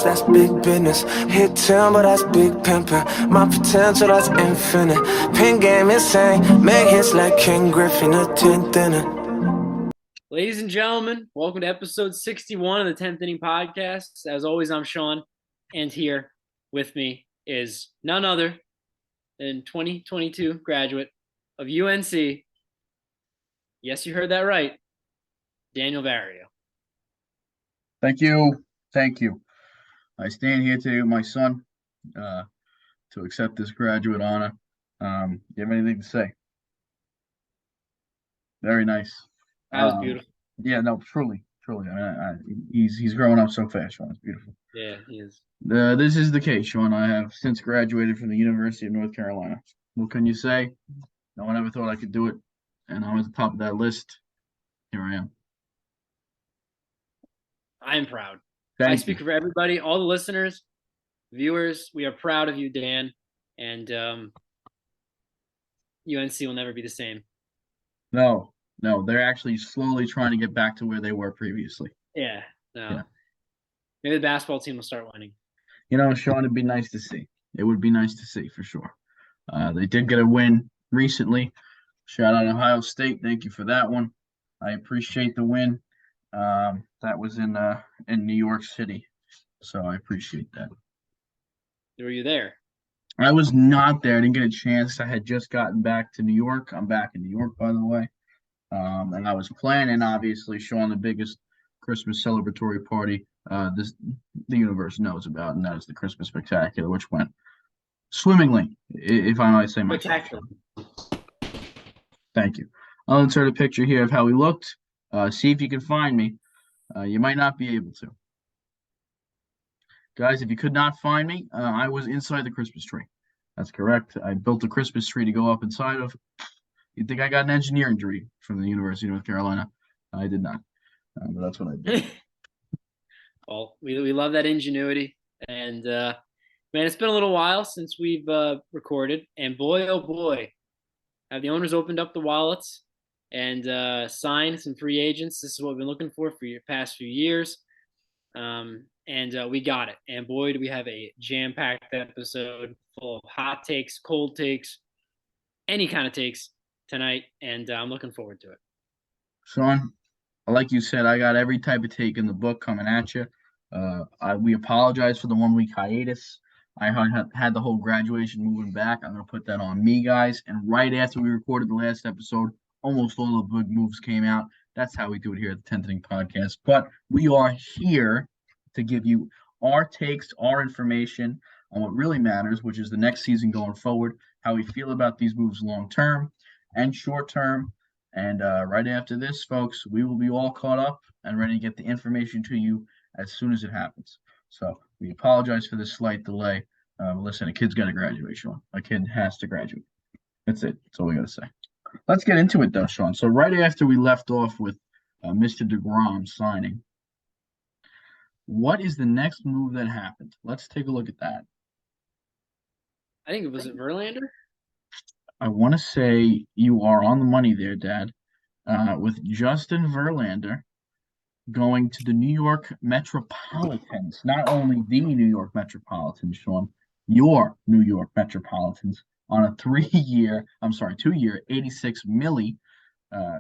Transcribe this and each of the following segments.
that's big business. Hit 10, but that's big pimpin'. My potential, that's infinite. Pin game insane. Make hits like King Griffin, a 10th inning. Ladies and gentlemen, welcome to episode 61 of the 10th Inning Podcast. As always, I'm Sean, and here with me is none other than 2022 graduate of UNC. Yes, you heard that right. Daniel Vario. Thank you. Thank you. I stand here today with my son to accept this graduate honor. You have anything to say? Very nice. That was beautiful. Yeah, no, truly. He's growing up so fast, Sean. It's beautiful. Yeah, he is. This is the case, Sean. I have since graduated from the University of North Carolina. What can you say? No one ever thought I could do it, and I'm at the top of that list. Here I am. I'm proud. Thank I speak for everybody, all the listeners, viewers. We are proud of you, Dan, and UNC will never be the same. No, they're actually slowly trying to get back to where they were previously. Yeah, no. Yeah. Maybe the basketball team will start winning. You know, Sean, it'd be nice to see. It would be nice to see for sure. They did get a win recently. Shout out Ohio State. Thank you for that one. I appreciate the win. That was in New York City, so I appreciate that. Were you there? I was not there. I didn't get a chance. I had just gotten back to New York. I'm back in New York, by the way. And I was planning, obviously, showing the biggest Christmas celebratory party the universe knows about, and that is the Christmas Spectacular, which went swimmingly, if I might say myself. Thank you. I'll insert a picture here of how we looked. See if you can find me. You might not be able to. Guys, if you could not find me, I was inside the Christmas tree. That's correct. I built a Christmas tree to go up inside of. You'd think I got an engineering degree from the University of North Carolina. I did not. But that's what I did. Well, we love that ingenuity. And, man, it's been a little while since we've recorded. And boy, oh boy, have the owners opened up the wallets and signed some free agents. This is what we've been looking for your past few years. And we got it. And boy, do we have a jam-packed episode full of hot takes, cold takes, any kind of takes tonight. And I'm looking forward to it. Sean, like you said, I got every type of take in the book coming at you. We apologize for the 1 week hiatus. I had the whole graduation moving back. I'm going to put that on me, guys. And right after we recorded the last episode, almost all the big moves came out. That's how we do it here at the 10th Inning Podcast. But we are here to give you our takes, our information on what really matters, which is the next season going forward, how we feel about these moves long term and short term. And right after this, folks, we will be all caught up and ready to get the information to you as soon as it happens. So we apologize for this slight delay. Listen, a kid's got to graduate, Sean. A kid has to graduate. That's it. That's all we got to say. Let's get into it, though, Sean. So right after we left off with Mr. DeGrom signing, what is the next move that happened? Let's take a look at that. I think it was Verlander. I want to say you are on the money there, Dad, with Justin Verlander going to the New York Metropolitans. Not only the New York Metropolitans, Sean, your New York Metropolitans on a 2-year, $86 million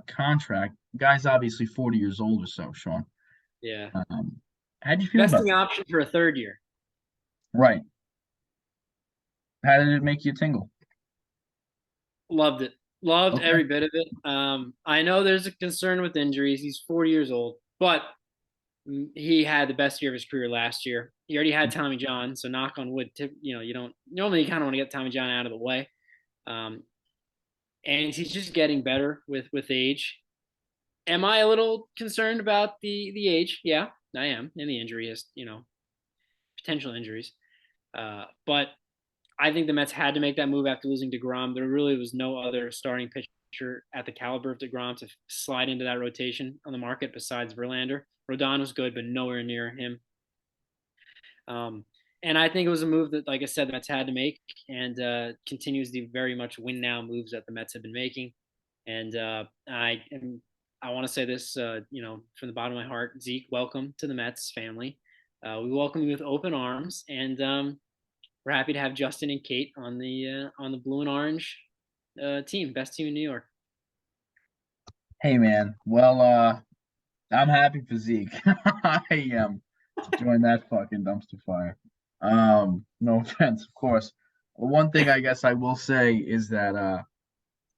contract. Guy's obviously 40 years old or so, Sean. Yeah. How'd you feel about Vesting option for a third year. Right. How did it make you tingle? Loved it. Loved Okay. every bit of it. I know there's a concern with injuries. He's 40 years old, but he had the best year of his career last year. He already had Tommy John, so knock on wood. You don't normally you kind of want to get Tommy John out of the way. And he's just getting better with age. Am I a little concerned about the age? Yeah, I am, and the injury is potential injuries. But I think the Mets had to make that move after losing DeGrom. There really was no other starting pitcher at the caliber of DeGrom to slide into that rotation on the market besides Verlander. Rodon was good, but nowhere near him. And I think it was a move that, like I said, the Mets had to make and continues the very much win now moves that the Mets have been making. And I want to say this, from the bottom of my heart, Zeke, welcome to the Mets family. We welcome you with open arms, and we're happy to have Justin and Kate on the blue and orange team, best team in New York. Hey man, well, I'm happy for Zeke. I am join that fucking dumpster fire. No offense, of course. One thing I guess I will say is that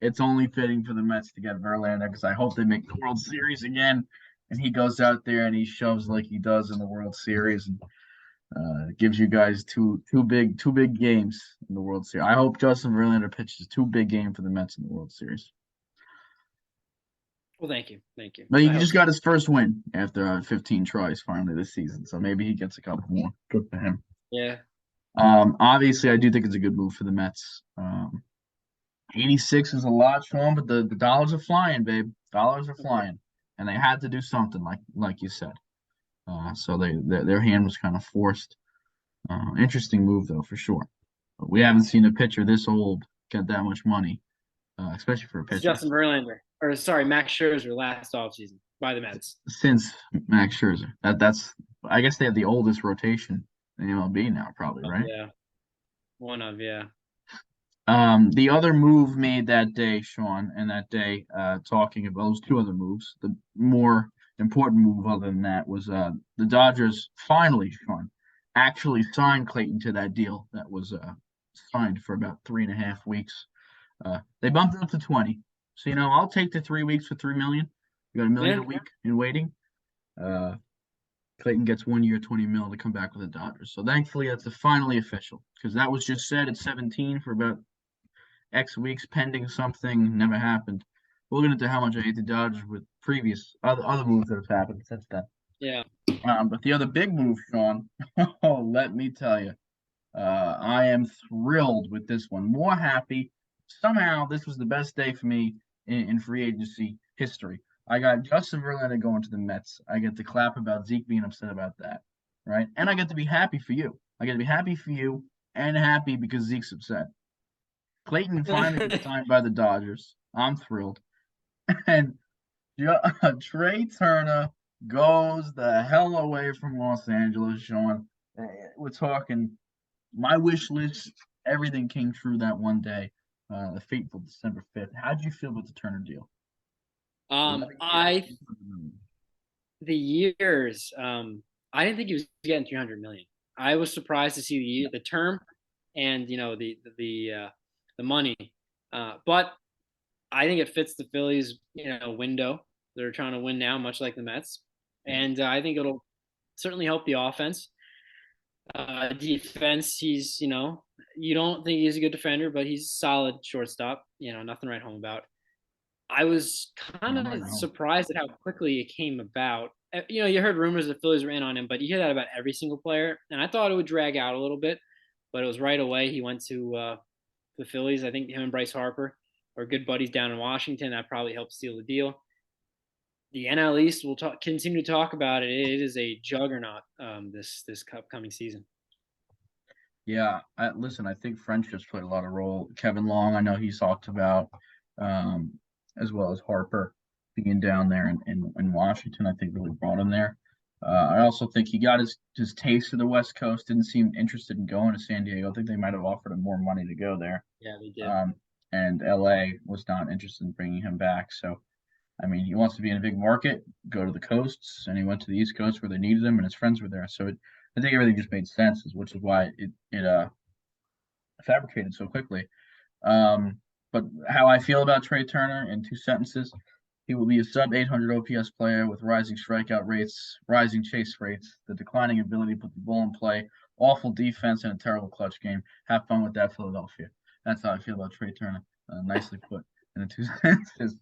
it's only fitting for the Mets to get Verlander because I hope they make the World Series again, and he goes out there and he shoves like he does in the World Series and gives you guys two big games in the World Series. I hope Justin Verlander pitches two big games for the Mets in the World Series. Well, thank you, thank you. But he I hope just so. got his first win after 15 tries finally this season, so maybe he gets a couple more. Good for him. Yeah, Obviously, I do think it's a good move for the Mets. 86 is a lot, Sean, but the dollars are flying, babe. Dollars are flying, and they had to do something, like you said. So their hand was kind of forced. Interesting move though, for sure. But we yeah. haven't seen a pitcher this old get that much money, especially for a It's pitcher Justin Verlander, or sorry, Max Scherzer last offseason by the Mets. since Max Scherzer. That's I guess they have the oldest rotation in MLB now, probably, right? Yeah, one of yeah. The other move made that day, Sean, and that day, talking about those two other moves, the more important move other than that was the Dodgers finally, Sean, actually signed Clayton to that deal that was signed for about 3.5 weeks. They bumped it up to 20. So, I'll take the 3 weeks for 3 million. You got a million Yeah, a week in waiting. Uh, Clayton gets 1 year, 20 mil to come back with the Dodgers. So thankfully that's finally official because that was just said at 17 for about X weeks pending something, never happened. We'll get into how much I hate the Dodgers with previous other moves that have happened since then. yeah. But the other big move, Sean, oh, let me tell you, I am thrilled with this one. More happy. Somehow, this was the best day for me in free agency history. I got Justin Verlander going to the Mets. I get to clap about Zeke being upset about that, right? And I get to be happy for you. I get to be happy for you and happy because Zeke's upset. Clayton finally gets signed by the Dodgers. I'm thrilled. And Trey Turner goes the hell away from Los Angeles, Sean. We're talking my wish list, everything came true that one day, the fateful December 5th. How'd you feel about the Turner deal? 11 years, I 300 million. the years. I didn't think he was getting 300 million. I was surprised to see the term, and the money. But I think it fits the Phillies window. They're trying to win now, much like the Mets, Yeah. and I think it'll certainly help the offense. Defense, you don't think he's a good defender, but he's a solid shortstop. Nothing to write home about. I was kind Yeah, I'm right of home. surprised at how quickly it came about. You heard rumors the Phillies were in on him, but you hear that about every single player. And I thought it would drag out a little bit, but it was right away. He went to the Phillies. I think him and Bryce Harper are good buddies down in Washington. That probably helped seal the deal. The NL East, we'll continue to talk about it. It is a juggernaut this upcoming season. Yeah, listen, I think friendships played a lot of role. Kevin Long, I know he's talked about, um, as well as Harper being down there in Washington. I think really brought him there. I also think he got his taste of the West Coast. Didn't seem interested in going to San Diego. I think they might have offered him more money to go there. Yeah, they did. Um, and LA was not interested in bringing him back. So, I mean, he wants to be in a big market, go to the coasts, and he went to the East Coast where they needed him, and his friends were there. So I think everything just made sense, which is why it fabricated so quickly. But how I feel about Trey Turner in 2 sentences, he will be a sub 800 OPS player with rising strikeout rates, rising chase rates, the declining ability to put the ball in play, awful defense, and a terrible clutch game. Have fun with that, Philadelphia. That's how I feel about Trey Turner. Nicely put in the 2 sentences.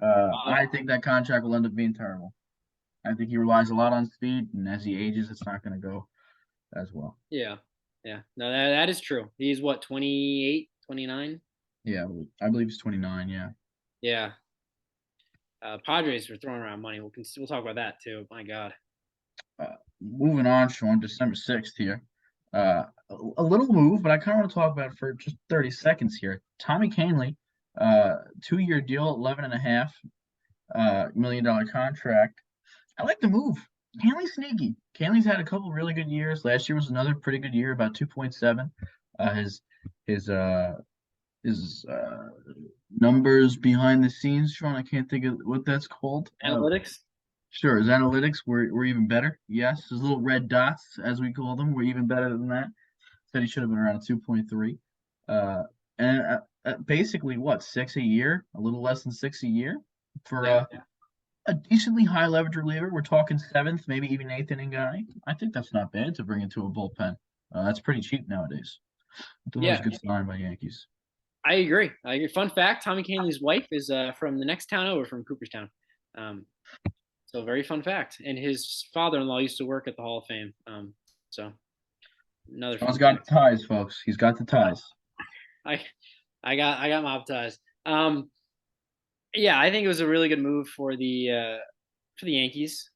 I think that contract will end up being terrible. I think he relies a lot on speed, and as he ages, it's not going to go as well. Yeah. Yeah. No, that is true. He's what, 28, 29? Yeah, I believe he's 29. Yeah. Yeah. Padres were throwing around money. We'll talk about that too. My God. Moving on, Sean, December 6th here. A little move, but I kind of want to talk about it for just 30 seconds here. Tommy Kahnle, 2 year deal, $11.5 million contract. I like the move. Canley's sneaky. Canley's had a couple really good years. Last year was another pretty good year, about 2.7. His his numbers behind the scenes, Sean, I can't think of what that's called. Analytics. Sure, his analytics were even better. Yes, his little red dots, as we call them, were even better than that. Said he should have been around a 2.3. Uh, and basically, what, six a year? A little less than six a year for Yeah. a decently high leverage reliever. We're talking seventh, maybe even eighth inning guy. I think that's not bad to bring into a bullpen. That's pretty cheap nowadays. I thought that was a Yeah. good sign by Yankees. I agree. I agree. Fun fact: Tommy Kahnle's wife is from the next town over, from Cooperstown. Um, so very fun fact. And his father-in-law used to work at the Hall of Fame. So another Sean's fun got fact. the ties, folks. He's got the ties. I I got mob ties. Yeah, I think it was a really good move for the Yankees.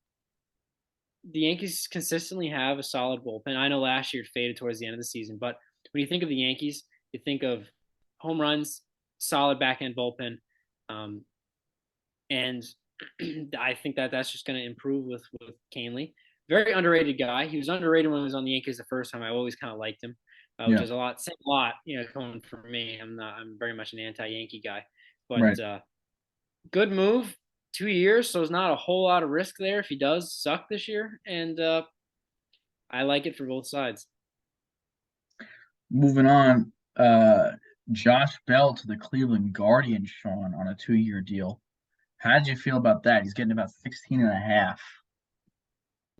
The Yankees consistently have a solid bullpen. I know last year it faded towards the end of the season, but when you think of the Yankees, you think of home runs, solid back end bullpen, um, and I think that that's just going to improve with Canley. Very underrated guy. He was underrated when he was on the Yankees the first time. I always kind of liked him, which Yeah, is a lot, saying a lot, coming from me. I'm very much an anti-Yankee guy, but right. good move. 2 years, so it's not a whole lot of risk there if he does suck this year, and I like it for both sides. Moving on, Josh Bell to the Cleveland Guardians, Sean, on a 2-year deal. How did you feel about that? He's getting about 16 and a half.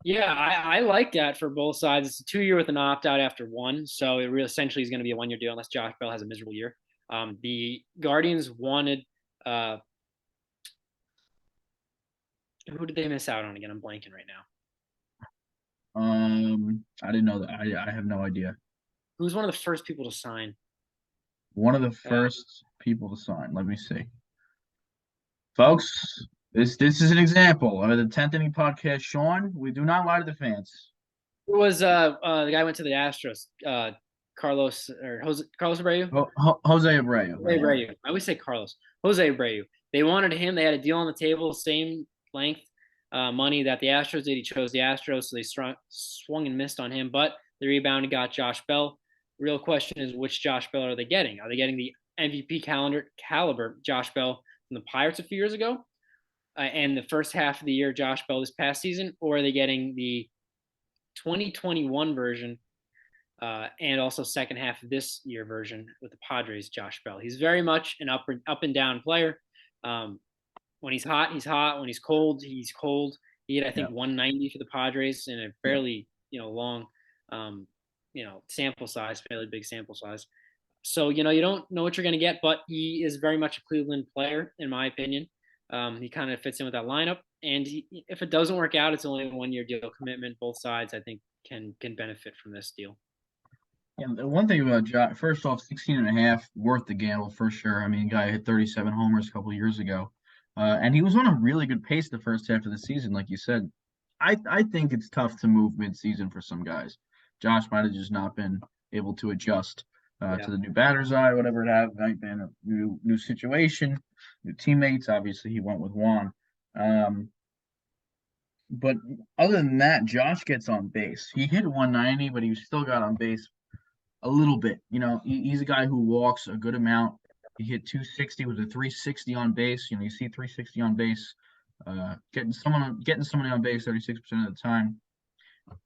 Yeah, I like that for both sides. It's a 2 year with an opt out after one, so it really essentially is going to be a 1 year deal unless Josh Bell has a miserable year. The Guardians wanted uh, who did they miss out on again? I'm blanking right now. I didn't know that. I have no idea. Who was one of the first people to sign? One of the first people to sign. Let me see. Folks, this is an example of the 10th inning podcast. Sean, we do not lie to the fans. It was the guy who went to the Astros, Carlos Abreu. Jose Abreu, Jose right? Abreu. I always say Carlos. Jose Abreu. They wanted him. They had a deal on the table, same length money that the Astros did. He chose the Astros, so they swung and missed on him. But they rebounded, got Josh Bell. Real question is, which Josh Bell are they getting? Are they getting the MVP caliber Josh Bell from the Pirates a few years ago, and the first half of the year Josh Bell this past season, or are they getting the 2021 version and also second half of this year version with the Padres, Josh Bell? He's very much an up and down player. When he's hot, he's hot. When he's cold, he's cold. He had, I Yeah, think, 190 for the Padres in a yeah. fairly, long, sample size, fairly big sample size. So, you don't know what you're going to get, but he is very much a Cleveland player, in my opinion. He kind of fits in with that lineup. And if it doesn't work out, it's only a 1 year deal commitment. Both sides, I think, can benefit from this deal. And the one thing about Josh, first off, 16 and a half, worth the gamble for sure. I mean, guy hit 37 homers a couple of years ago. And he was on a really good pace the first half of the season, like you said. I think it's tough to move mid-season for some guys. Josh might have just not been able to adjust Yeah. to the new batter's eye, whatever it had, might been a new situation, new teammates. Obviously, he went with Juan. But other than that, Josh gets on base. He hit 190, but he still got on base a little bit. He's a guy who walks a good amount. He hit 260 with a 360 on base. You see 360 on base, getting somebody on base 36% of the time.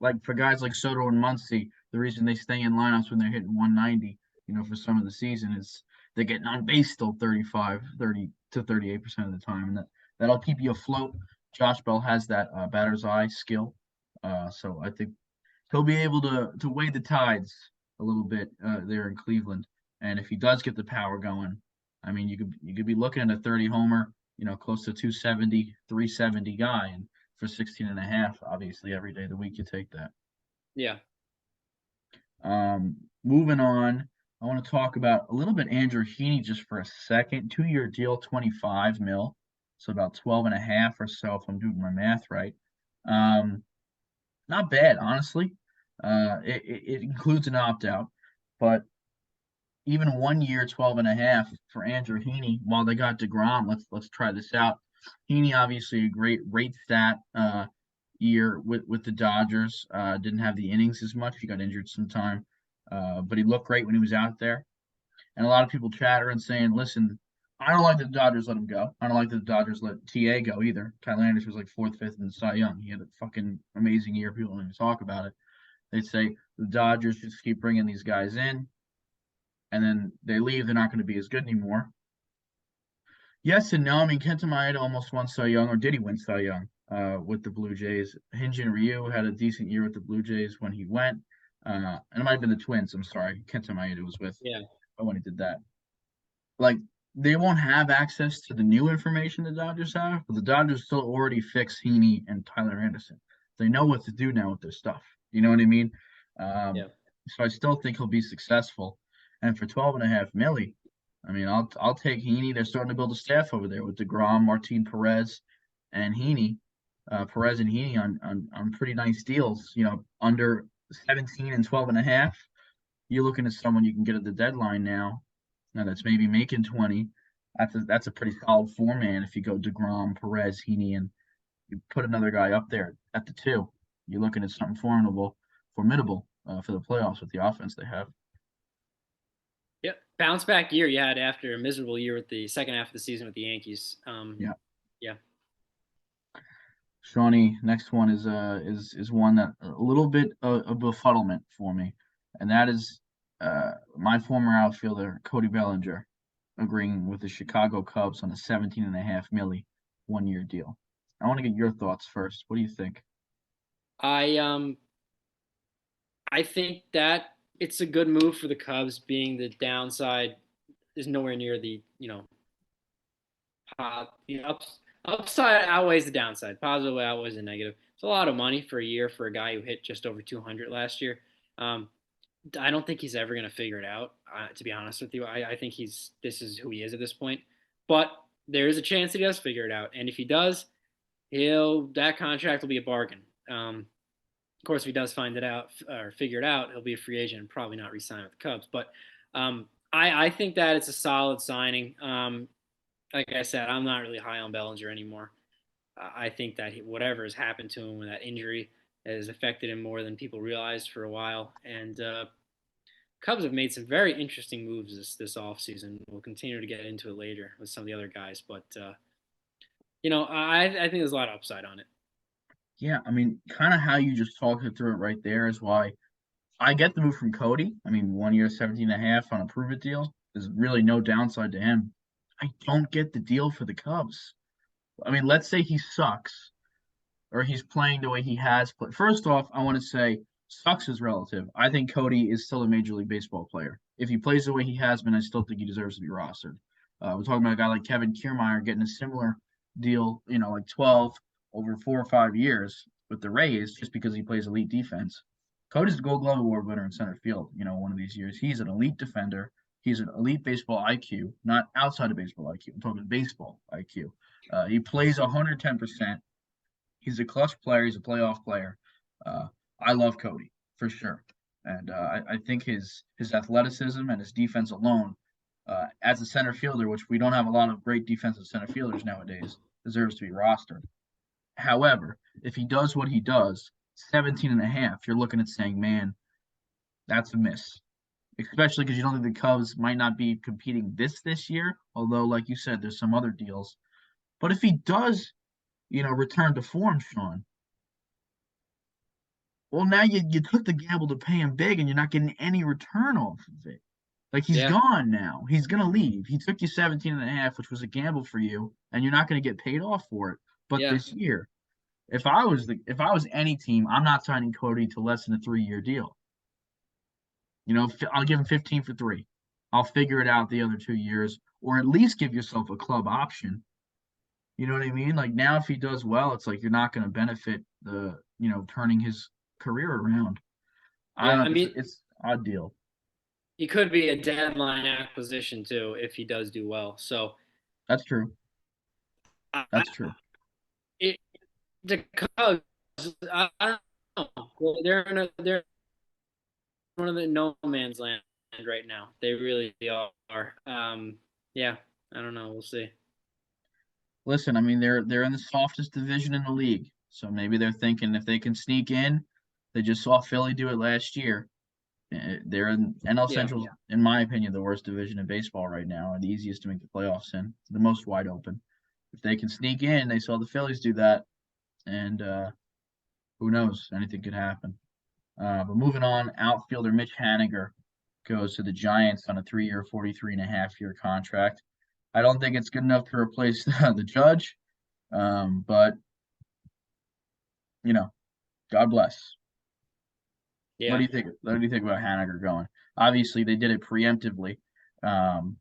Like for guys like Soto and Muncy, the reason they stay in lineups when they're hitting 190, for some of the season is they're getting on base still 30 to 38% of the time, and that'll keep you afloat. Josh Bell has that batter's eye skill, so I think he'll be able to weigh the tides a little bit there in Cleveland. And if he does get the power going, I mean, you could be looking at a 30 homer, close to 270, 370 guy, and for 16 and a half, obviously every day of the week you take that. Yeah. Moving on, I want to talk about a little bit Andrew Heaney just for a second. 2-year deal, 25 mil, so about 12 and a half or so if I'm doing my math right. Not bad, honestly. It includes an opt out, but even 1 year, 12 and a half for Andrew Heaney. While they got DeGrom, let's try this out. Heaney obviously a great rate stat. year with the Dodgers. Didn't have the innings as much. He got injured sometime, but he looked great when he was out there. And a lot of people chatter and saying, "Listen, I don't like that the Dodgers let him go. I don't like that the Dodgers let TA go either. Tyler Anderson was like fourth, fifth in the Cy Young. He had a fucking amazing year. People don't even talk about it. They say the Dodgers just keep bringing these guys in, and then they leave. They're not going to be as good anymore." Yes and no. I mean, Kenta Maeda almost won Cy Young, or did he win Cy Young with the Blue Jays? Hyunjin Ryu had a decent year with the Blue Jays when he went. And it might have been the Twins. I'm sorry. Kenta Maeda was with Yeah. when he did that. Like, they won't have access to the new information the Dodgers have, but the Dodgers still already fixed Heaney and Tyler Anderson. They know what to do now with their stuff. You know what I mean? Um, Yeah. so I still think he'll be successful. And for 12.5 million, I mean, I'll take Heaney. They're starting to build a staff over there with DeGrom, Martin Perez, and Heaney. Perez and Heaney on pretty nice deals. Under 17 and 12.5. You're looking at someone you can get at the deadline now that's maybe making 20. That's a pretty solid four-man if you go DeGrom, Perez, Heaney, and you put another guy up there at the two. You're looking at something formidable for the playoffs with the offense they have. Yep. Bounce back year you had after a miserable year with the second half of the season with the Yankees. Yeah. Yeah. Shawnee, next one is one that a little bit of befuddlement for me, and that is my former outfielder Cody Bellinger agreeing with the Chicago Cubs on a 17.5 million 1 year deal. I want to get your thoughts first. What do you think? I I think that it's a good move for the Cubs, being the downside is nowhere near the upside outweighs the downside. Positive outweighs the negative. It's a lot of money for a year for a guy who hit just over 200 last year. Um, I don't think he's ever going to figure it out. To be honest with you, I think this is who he is at this point. But there is a chance that he does figure it out, and if he does, that contract will be a bargain. Of course, if he does find it out or figure it out, he'll be a free agent and probably not re-sign with the Cubs. But I think that it's a solid signing. Like I said, I'm not really high on Bellinger anymore. I think that whatever has happened to him with that injury has affected him more than people realized for a while. And Cubs have made some very interesting moves this offseason. We'll continue to get into it later with some of the other guys. But, I think there's a lot of upside on it. Yeah, I mean, kind of how you just talked it through it right there is why I get the move from Cody. I mean, 1 year, 17.5 on a prove it deal. There's really no downside to him. I don't get the deal for the Cubs. I mean, let's say he sucks or he's playing the way he has played. First off, I want to say sucks is relative. I think Cody is still a Major League Baseball player. If he plays the way he has been, I still think he deserves to be rostered. We're talking about a guy like Kevin Kiermaier getting a similar deal, like 12 over 4 or 5 years with the Rays just because he plays elite defense. Cody's the Gold Glove Award winner in center field, one of these years. He's an elite defender. He's an elite baseball IQ, not outside of baseball IQ. I'm talking baseball IQ. He plays 110%. He's a clutch player. He's a playoff player. I love Cody for sure, and I think his athleticism and his defense alone, as a center fielder, which we don't have a lot of great defensive center fielders nowadays, deserves to be rostered. However, if he does what he does, 17.5, you're looking at saying, man, that's a miss. Especially because you don't think the Cubs might not be competing this year, although, like you said, there's some other deals. But if he does, return to form, Sean, well, now you took the gamble to pay him big and you're not getting any return off of it. Like, he's Yeah. gone now. He's going to leave. He took you 17.5, which was a gamble for you, and you're not going to get paid off for it. But Yeah. this year, if I was any team, I'm not signing Cody to less than a 3 year deal. I'll give him 15 for 3. I'll figure it out the other 2 years, or at least give yourself a club option. You know what I mean? Like, now, if he does well, it's like you're not going to benefit turning his career around. I Yeah. I don't. It's mean, it's odd deal. he could be a deadline acquisition too if he does do well. So That's true. I, That's true. it, the Cubs, I don't know. They're one of the no man's land right now. They really are. Yeah, I don't know. We'll see. Listen, I mean, they're in the softest division in the league. So maybe they're thinking if they can sneak in, they just saw Philly do it last year. They're in NL Yeah. Central, in my opinion, the worst division in baseball right now, and the easiest to make the playoffs in, the most wide open. If they can sneak in, they saw the Phillies do that, and who knows? Anything could happen. But moving on, outfielder Mitch Haniger goes to the Giants on a 3-year, 43.5 year contract. I don't think it's good enough to replace the Judge, but God bless. What Yeah. do you think? What do you think about Haniger going? Obviously, they did it preemptively. Um,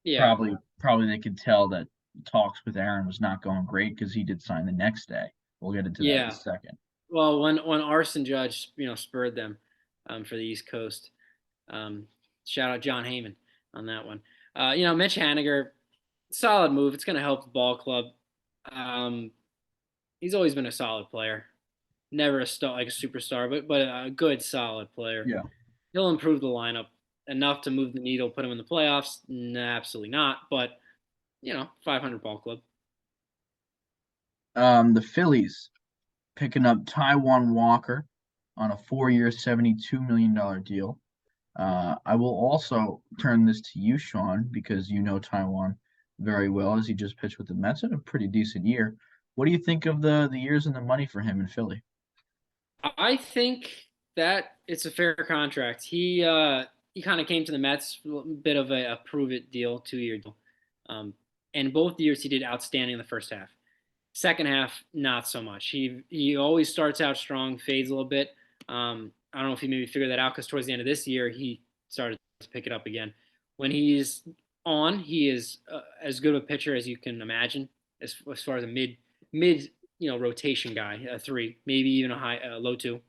Yeah. probably they could tell that talks with Aaron was not going great because he did sign the next day. We'll get into that in a Yeah. second. Well, when Arson Judge, spurred them for the East Coast. Shout out John Heyman on that one. Mitch Haniger, solid move. It's going to help the ball club. Um, he's always been a solid player. Never a star like a superstar, but a good solid player. Yeah. He'll improve the lineup enough to move the needle, put him in the playoffs. Nah, absolutely not. But 500 ball club. The Phillies picking up Taiwan Walker on a 4-year, $72 million deal. I will also turn this to you, Sean, because you know Taiwan very well as he just pitched with the Mets in a pretty decent year. What do you think of the years and the money for him in Philly? I think that it's a fair contract. He kind of came to the Mets, a bit of a prove it deal, 2-year deal. Um, and both years he did outstanding in the first half. Second half, not so much. He always starts out strong, fades a little bit. I don't know if he maybe figured that out because towards the end of this year he started to pick it up again. When he's on, he is as good of a pitcher as you can imagine, as far as a mid rotation guy, a three, maybe even a low two.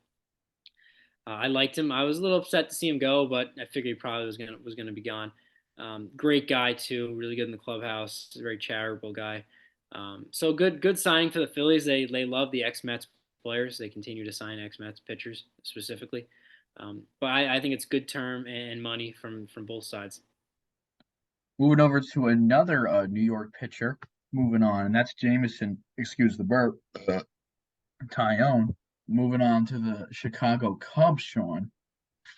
I liked him. I was a little upset to see him go, but I figured he probably was gonna be gone. Great guy too, really good in the clubhouse. A very charitable guy. So good signing for the Phillies. They love the ex Mets players. They continue to sign ex Mets pitchers specifically. But I think it's good term and money from both sides. Moving over to another New York pitcher. Moving on, and that's Jameson. Excuse the burp. Tyone. Moving on to the Chicago Cubs, Sean.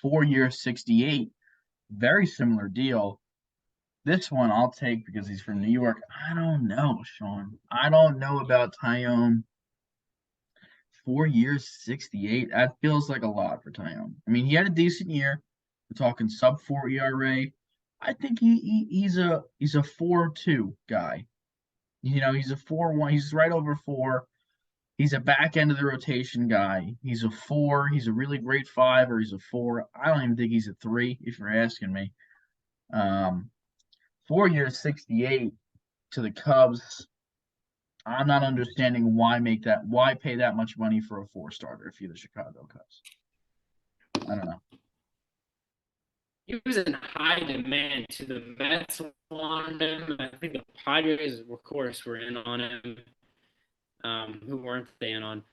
4-year, 68. Very similar deal. This one I'll take because he's from New York. I don't know, Sean. I don't know about Tyone. 4 years, 68. That feels like a lot for Tyone. I mean, he had a decent year. We're talking sub 4 ERA. I think he's a 4-2 guy. He's a 4-1. He's right over 4. He's a back end of the rotation guy. He's a 4. He's a really great 5, or he's a 4. I don't even think he's a 3, if you're asking me. 4 years, 68 to the Cubs. I'm not understanding why pay that much money for a 4 starter if you're the Chicago Cubs. I don't know. He was in high demand to the Mets wanted him. I think the Padres, of course, were in on him. Who weren't they in on?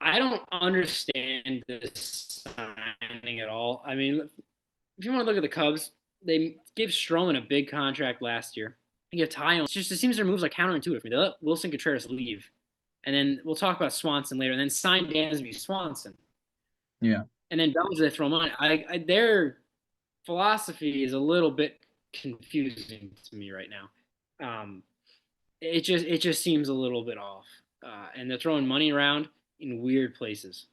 I don't understand this signing at all. I mean, if you want to look at the Cubs, they gave Stroman a big contract last year. You get Ty on. It seems their moves are counterintuitive. They let Wilson Contreras leave, and then we'll talk about Swanson later, and then sign Dansby Swanson, Yeah. and then Bells they throw money. Their philosophy is a little bit confusing to me right now. It just seems a little bit off, and they're throwing money around in weird places.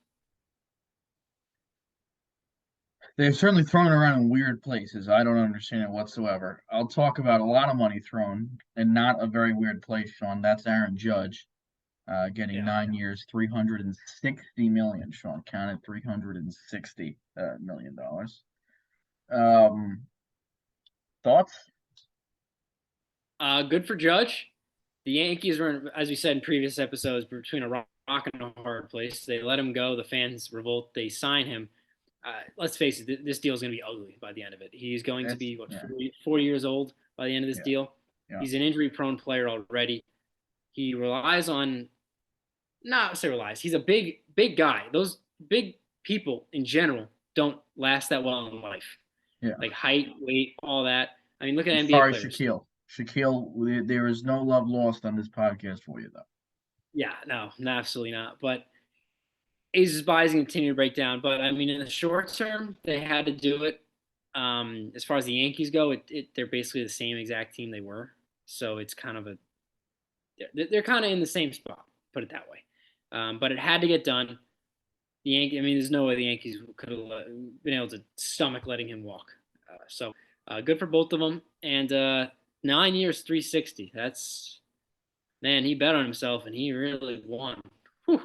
They've certainly thrown it around in weird places. I don't understand it whatsoever. I'll talk about a lot of money thrown and not a very weird place, Sean. That's Aaron Judge, getting Yeah. 9 years, 360 million. Sean counted $360 million. Thoughts? Good for Judge. The Yankees were, as we said in previous episodes, between a rock and a hard place. They let him go. The fans revolt. They sign him. Let's face it, this deal is going to be ugly by the end of it. He's going to be, Yeah, 40 years old by the end of this yeah, deal. yeah. He's an injury-prone player already. He relies on, not say relies, he's a big guy. Those big people in general don't last that well in life. Yeah. Like height, weight, all that. I mean, look at NBA Sorry, players. Shaquille. Shaquille, there is no love lost on this podcast for you, though. Yeah, no, absolutely not. But Aces buys continue to break down. But I mean, in the short term, they had to do it. As far as the Yankees go, they're basically the same exact team they were. So it's kind of a they're kind of in the same spot. Put it that way. But it had to get done. The Yankee. I mean, there's no way the Yankees could have been able to stomach letting him walk. Good for both of them. And 9 years, 360. That's man. He bet on himself, and he really won. Whew.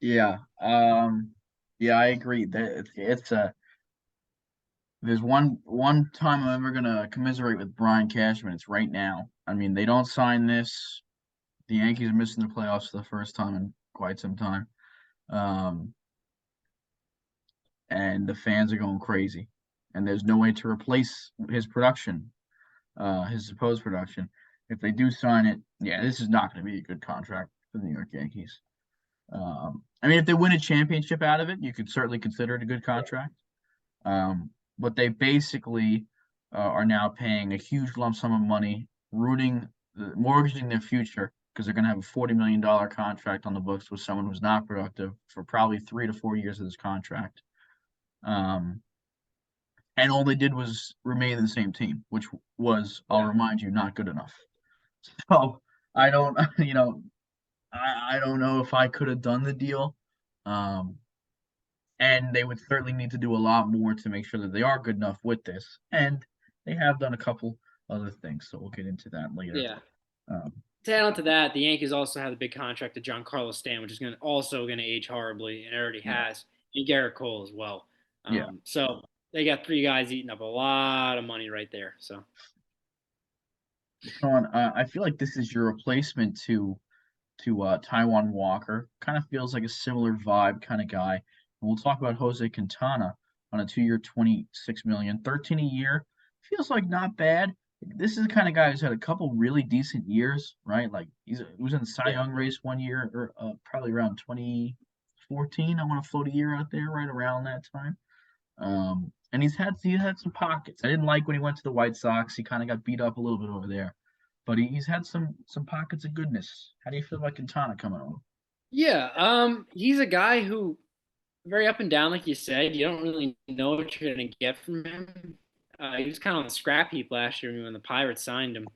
Yeah. Yeah, I agree. That it's a there's one time I'm ever gonna commiserate with Brian Cashman. It's right now. I mean, they don't sign this. The Yankees are missing the playoffs for the first time in quite some time. Um, and the fans are going crazy. And there's no way to replace his production, his supposed production. If they do sign it, yeah, this is not going to be a good contract for the New York Yankees. I mean, if they win a championship out of it, you could certainly consider it a good contract. But they basically are now paying a huge lump sum of money, mortgaging their future because they're going to have a $40 million contract on the books with someone who's not productive for probably 3 to 4 years of this contract. Um, and all they did was remain in the same team, which was, I'll Yeah. remind you, not good enough. So I don't, I don't know if I could have done the deal. Um, and they would certainly need to do a lot more to make sure that they are good enough with this. And they have done a couple other things, so we'll get into that later. Yeah. Um, To add on to that, the Yankees also have the big contract to Giancarlo Stanton, which is going to age horribly, and it already yeah, has. And Garrett Cole as well. yeah. So they got three guys eating up a lot of money right there. So Sean, I feel like this is your replacement to Taiwan Walker. Kind of feels like a similar vibe kind of guy. And we'll talk about Jose Quintana on a 2 year, 26 million, 13 a year. Feels like not bad. This is the kind of guy who's had a couple really decent years, right? Like he was in the Cy yeah, Young race one year, or probably around 2014. I want to float a year out there, right around that time. And he had some pockets. I didn't like when he went to the White Sox. He kind of got beat up a little bit over there, but he's had some pockets of goodness. How do you feel about Quintana coming on? yeah. He's a guy who very up and down, like you said. You don't really know what you're going to get from him. He was kind of on the scrap heap last year when the Pirates signed him.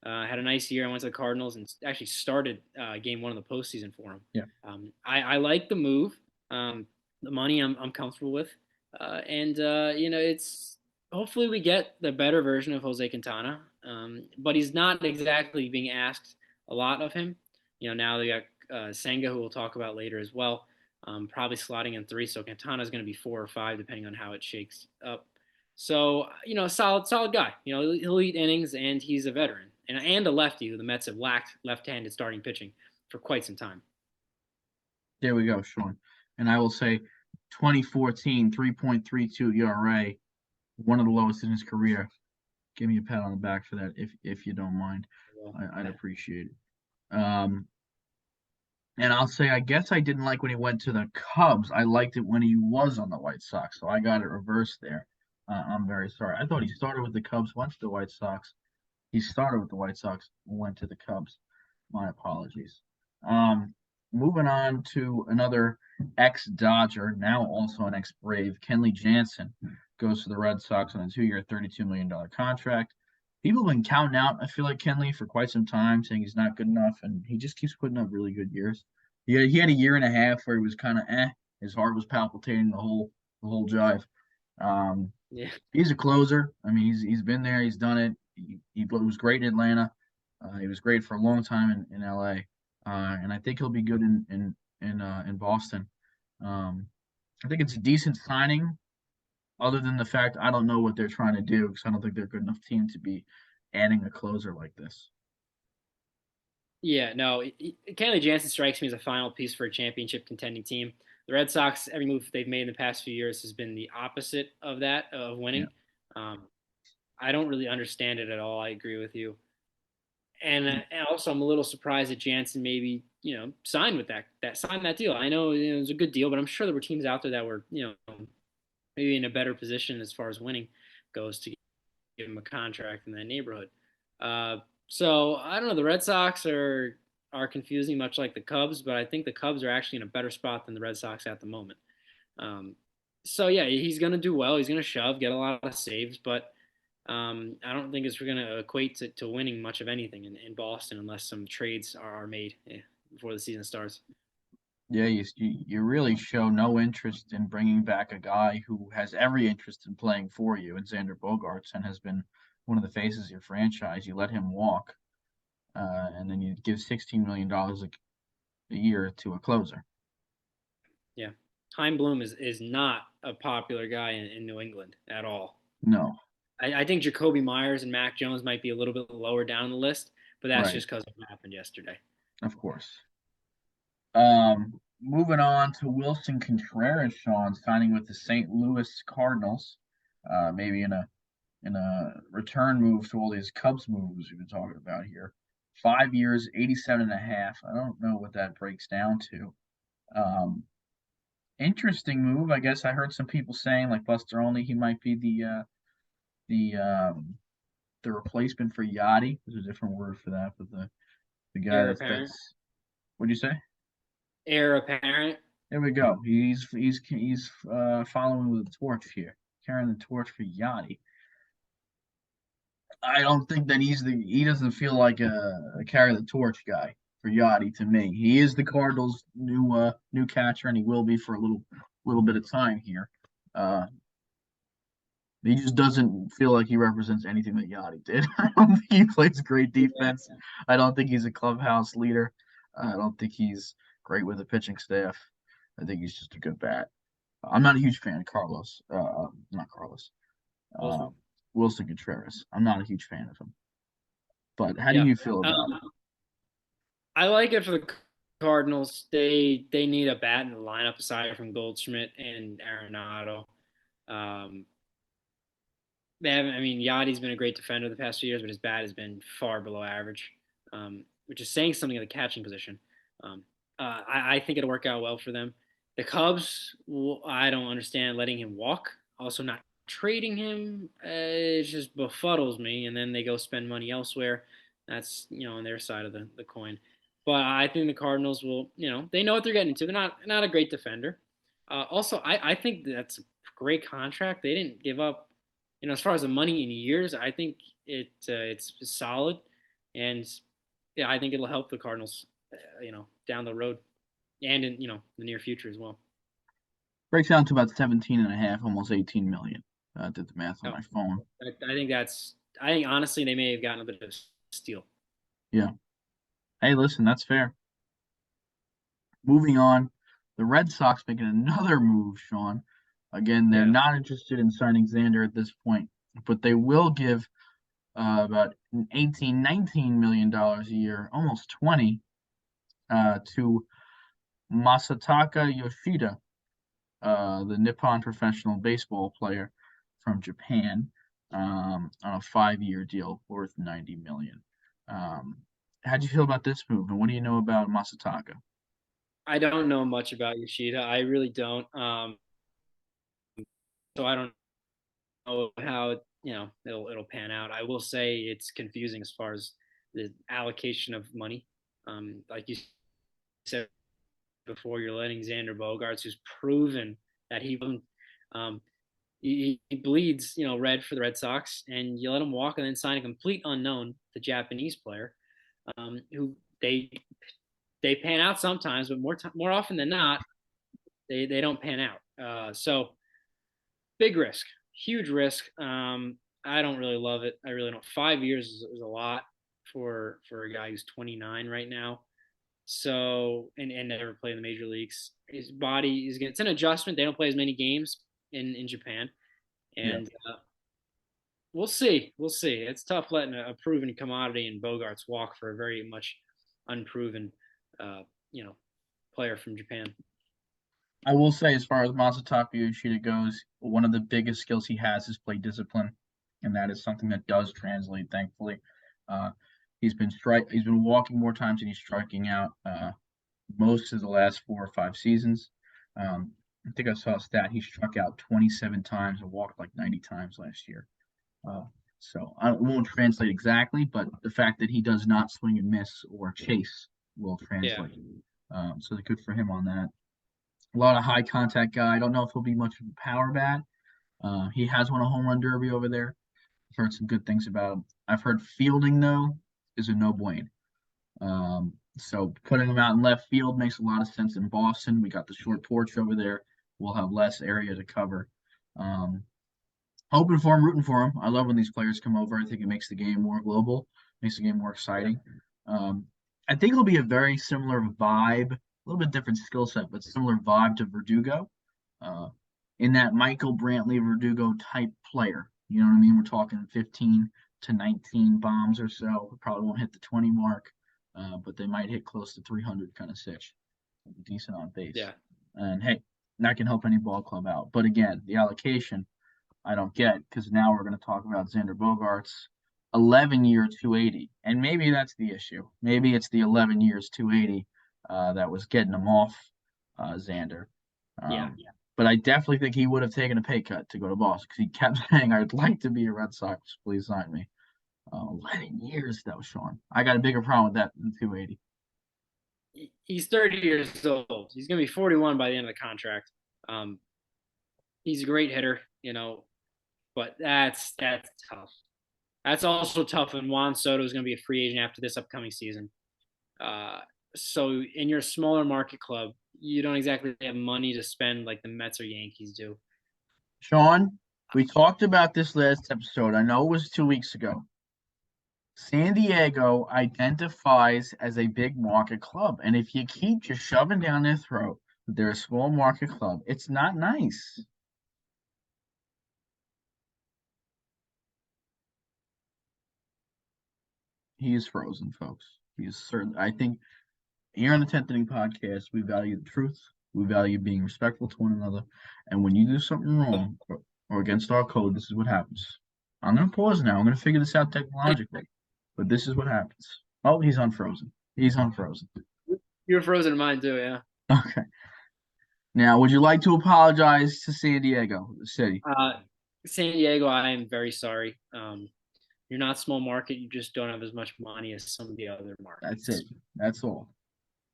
Had a nice year. I went to the Cardinals and actually started game one of the postseason for him. Yeah. I like the move. The money I'm comfortable with, and it's hopefully we get the better version of Jose Quintana. But he's not exactly being asked a lot of him. Now they got Senga, who we'll talk about later as well. Probably slotting in three, so Quintana is going to be 4 or 5 depending on how it shakes up. So solid guy. He'll eat innings, and he's a veteran and a lefty who the Mets have lacked left-handed starting pitching for quite some time. There we go, Sean. And I will say 2014, 3.32 ERA, one of the lowest in his career. Give me a pat on the back for that if you don't mind. Well, I'd appreciate it. And I'll say I guess I didn't like when he went to the Cubs. I liked it when he was on the White Sox. So I got it reversed there. I'm very sorry. I thought he started with the Cubs, went to the White Sox. He started with the White Sox, went to the Cubs. My apologies. Um, Moving on to another ex-Dodger, now also an ex-Brave, Kenley Jansen goes to the Red Sox on a 2 year, $32 million contract. People have been counting out, I feel like, Kenley for quite some time, saying he's not good enough, and he just keeps putting up really good years. He had a year and a half where he was kind of his heart was palpitating the whole jive. Um, yeah, he's a closer. I mean, he's been there, he's done it. He was great in Atlanta. He was great for a long time in LA, and I think he'll be good in Boston. Um, I think it's a decent signing, other than the fact I don't know what they're trying to do because I don't think they're a good enough team to be adding a closer like this. yeah. No, Kenley Jansen strikes me as a final piece for a championship contending team. The Red Sox, every move they've made in the past few years has been the opposite of that of Yeah, winning. Um, I don't really understand it at all. I agree with you. And also I'm a little surprised that Jansen maybe signed with that signed that deal. I know it was a good deal, but I'm sure there were teams out there that were maybe in a better position as far as winning goes to give him a contract in that neighborhood. Uh, so I don't know. The Red Sox are are confusing, much like the Cubs, but I think the Cubs are actually in a better spot than the Red Sox at the moment. Um, so yeah, he's going to do well. He's going to shove, get a lot of saves, but I don't think it's going to equate to winning much of anything in Boston unless some trades are made before the season starts. Yeah, you really show no interest in bringing back a guy who has every interest in playing for you, and Xander Bogaerts, and has been one of the faces of your franchise. You let him walk, and then you give $16 million a year to a closer. Yeah, Heim Bloom is not a popular guy in New England at all. No, I think Jacoby Myers and Mac Jones might be a little bit lower down the list, but that's right, just because of what happened yesterday. of course. Moving on to Wilson Contreras, Sean, signing with the St. Louis Cardinals. Maybe in a return move to all these Cubs moves we've been talking about here. 5 years, 87 and a half. I don't know what that breaks down to. Um, Interesting move. I guess I heard some people saying like Buster Olney, he might be the the replacement for Yachty. There's a different word for that, but the guy Heir that's apparent. what'd you say? Heir apparent. There we go. He's following with the torch here, carrying the torch for Yachty. I don't think that he doesn't feel like a carry the torch guy for Yachty to me. He is the Cardinals' new catcher, and he will be for a little bit of time here. Uh, he just doesn't feel like he represents anything that Yachty did. I don't think he plays great defense. Yeah. I don't think he's a clubhouse leader. I don't think he's great with the pitching staff. I think he's just a good bat. I'm not a huge fan of Carlos. Not Carlos. Wilson. Um, Wilson Contreras. I'm not a huge fan of him. But how do Yeah. you feel about it? Um, I like it for the Cardinals. They need a bat in the lineup aside from Goldschmidt and Arenado. Um, they haven't. I mean, Yachty's been a great defender the past few years, but his bat has been far below average, which is saying something at the catching position. Um, I think it'll work out well for them. The Cubs, I don't understand letting him walk. Also, not trading him, it just befuddles me. And then they go spend money elsewhere. That's on their side of the coin. But I think the Cardinals will. They know what they're getting into. They're not a great defender. Also, I think that's a great contract. They didn't give up as far as the money in years, I think it's solid, and yeah, I think it'll help the Cardinals, down the road and in the near future as well. Breaks down to about 17 and a half, almost 18 million. I did the math on No, my phone. I think that's. I think honestly, they may have gotten a bit of a steal. Yeah. Hey, listen, that's fair. Moving on, the Red Sox making another move, Sean. Again, they're Yeah, not interested in signing Xander at this point, but they will give about 18, $19 million a year, almost 20, to Masataka Yoshida, the Nippon professional baseball player from Japan, on a 5-year deal worth 90 million. How do you feel about this move, and what do you know about Masataka? I don't know much about Yoshida. I really don't. So I don't know how it'll pan out. I will say it's confusing as far as the allocation of money. Like you said before, you're letting Xander Bogaerts, who's proven that um, he bleeds, red for the Red Sox, and you let him walk and then sign a complete unknown, the Japanese player, who they pan out sometimes, but more often than not, they don't pan out. So big risk, huge risk. I don't really love it. I really don't. 5 years is a lot for a guy who's 29 right now. So and never played in the major leagues. His body is it's an adjustment. They don't play as many games in Japan, Yeah. and we'll see. We'll see. It's tough letting a proven commodity in Bogarts walk for a very much unproven, uh, you know, player from Japan. I will say, as far as Masataka Yoshida goes, one of the biggest skills he has is play discipline, and that is something that does translate. Thankfully, uh, he's been walking more times than he's striking out most of the last 4 or 5 seasons. I think I saw a stat he struck out 27 times and walked like 90 times last year. Uh, so it won't translate exactly, but the fact that he does not swing and miss or chase will Yeah. translate. So good for him on that. A lot of high contact guy. I don't know if he'll be much of a power bat. He has won a home run derby over there. I've heard some good things about him. I've heard fielding though is a no bueno. So putting him out in left field makes a lot of sense in Boston. We got the short porch over there. We'll have less area to cover. Um, Hoping for him, rooting for him. I love when these players come over. I think it makes the game more global, makes the game more exciting. Um, I think it'll be a very similar vibe, a little bit different skill set, but similar vibe to Verdugo, uh, in that Michael Brantley Verdugo type player. You know what I mean? We're talking 15 to 19 bombs or so. We probably won't hit the 20 mark, but they might hit close to 300 kind of sitch. Decent on base. Yeah. And hey, that can help any ball club out. But again, the allocation I don't get because now we're going to talk about Xander Bogaerts, 11 year 280, and maybe that's the issue. Maybe it's the 11 years 280 that was getting him off Xander. Yeah. But I definitely think he would have taken a pay cut to go to Boston because he kept saying, "I'd like to be a Red Sox. Please sign me." 11 years though, Sean. I got a bigger problem with that than 280. He's 30 years old. He's going to be 41 by the end of the contract. Um, he's a great hitter, but that's tough. That's also tough when Juan Soto is going to be a free agent after this upcoming season. So in your smaller market club, you don't exactly have money to spend like the Mets or Yankees do. Sean, we talked about this last episode. I know it was 2 weeks ago. San Diego identifies as a big market club. And if you keep just shoving down their throat that they're a small market club, it's not nice. He is frozen, folks. He is certain. I think here on the 10th Inning Podcast, we value the truth. We value being respectful to one another. And when you do something wrong or against our code, this is what happens. I'm going to pause now. I'm going to figure this out technologically. But this is what happens. Oh, he's unfrozen. He's unfrozen. You're frozen in mine too, yeah. Okay. Now, would you like to apologize to San Diego, the city? San Diego, I am very sorry. You're not small market. You just don't have as much money as some of the other markets. That's it. That's all.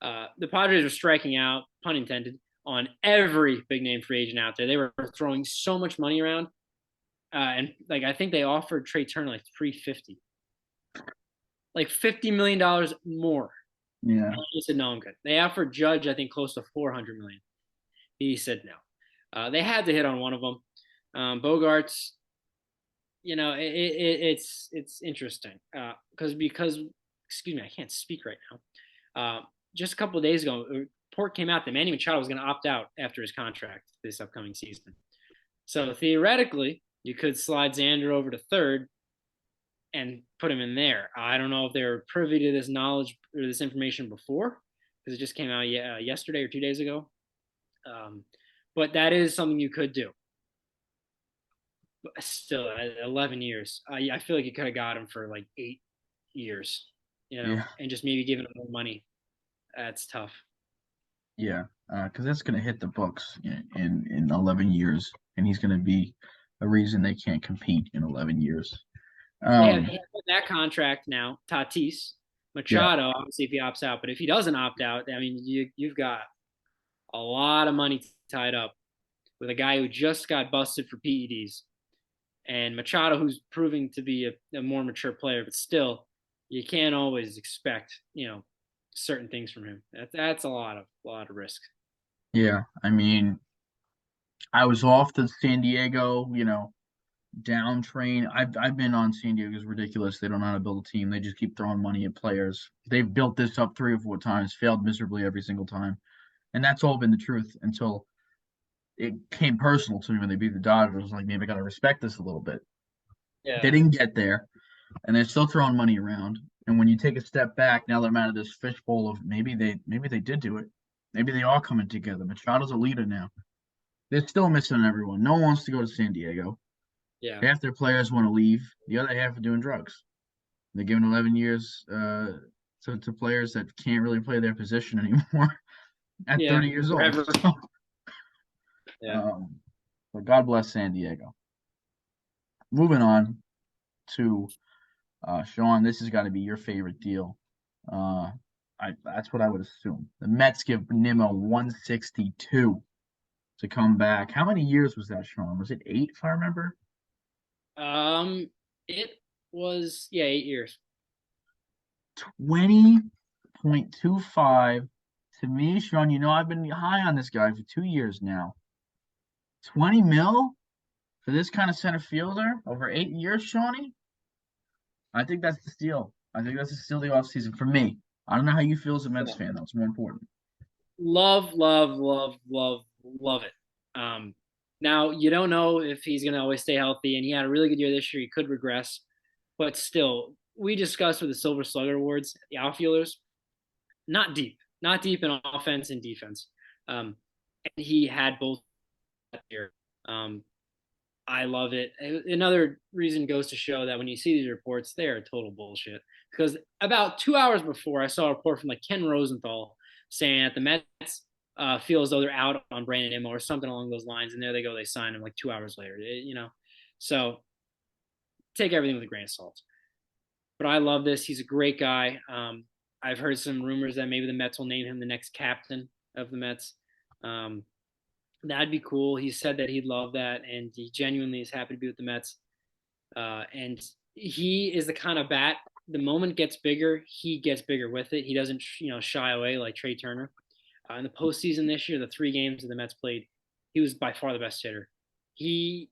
The Padres were striking out, pun intended, on every big name free agent out there. They were throwing so much money around, and like I think they offered Trey Turner like 350, like $50 million more. Yeah. He said no, I'm good. They offered Judge I think close to 400 million. He said no. They had to hit on one of them. Bogarts, it's interesting because excuse me, I can't speak right now. Just a couple of days ago, a report came out that Manny Machado was going to opt out after his contract this upcoming season. So theoretically, you could slide Xander over to third and put him in there. I don't know if they were privy to this knowledge or this information before because it just came out yesterday or 2 days ago. But that is something you could do. But still, 11 years, I feel like you could have got him for like 8 years, and just maybe giving him more money. That's tough. Yeah, because that's going to hit the books in 11 years, and he's going to be a reason they can't compete in 11 years. They have that contract now. Tatis, Machado, Yeah. obviously, if he opts out, but if he doesn't opt out, I mean, you've got a lot of money tied up with a guy who just got busted for PEDs, and Machado, who's proving to be a more mature player, but still, you can't always expect, certain things from him. That's a lot of risk. Yeah, I mean, I was off the San Diego, down train. I've been on San Diego's ridiculous. They don't know how to build a team. They just keep throwing money at players. They've built this up 3 or 4 times, failed miserably every single time. And that's all been the truth until it came personal to me when they beat the Dodgers. I was like, maybe I gotta respect this a little bit. Yeah. They didn't get there, and they're still throwing money around. And when you take a step back, now they're out of this fishbowl of maybe they did do it. Maybe they are coming together. Machado's a leader now. They're still missing everyone. No one wants to go to San Diego. Yeah. Half their players want to leave. The other half are doing drugs. They're giving 11 years to players that can't really play their position anymore at 30 years old. Yeah. But God bless San Diego. Moving on to Sean, this has got to be your favorite deal. That's what I would assume. The Mets give Nimmo 162 to come back. How many years was that, Sean? Was it 8, if I remember? It was, yeah, 8 years. 20.25. To me, Sean, I've been high on this guy for 2 years now. 20 mil for this kind of center fielder over 8 years, Shawnee? I think that's the steal. I think that's the steal of the offseason for me. I don't know how you feel as a Mets fan, though. It's more important. Love, love, love, love, love it. Now you don't know if he's going to always stay healthy, and he had a really good year this year. He could regress, but still, we discussed with the Silver Slugger awards, the outfielders, not deep in offense and defense. Um, and he had both that year. Um, I love it. Another reason goes to show that when you see these reports, they are total bullshit. Because about 2 hours before, I saw a report from like Ken Rosenthal saying that the Mets feel as though they're out on Brandon Nimmo or something along those lines, and there they go, they sign him like 2 hours later. So take everything with a grain of salt. But I love this. He's a great guy. I've heard some rumors that maybe the Mets will name him the next captain of the Mets. Um, that'd be cool. He said that he'd love that, and he genuinely is happy to be with the Mets. And he is the kind of bat. The moment gets bigger, he gets bigger with it. He doesn't, shy away like Trey Turner. In the postseason this year, the 3 games that the Mets played, he was by far the best hitter. He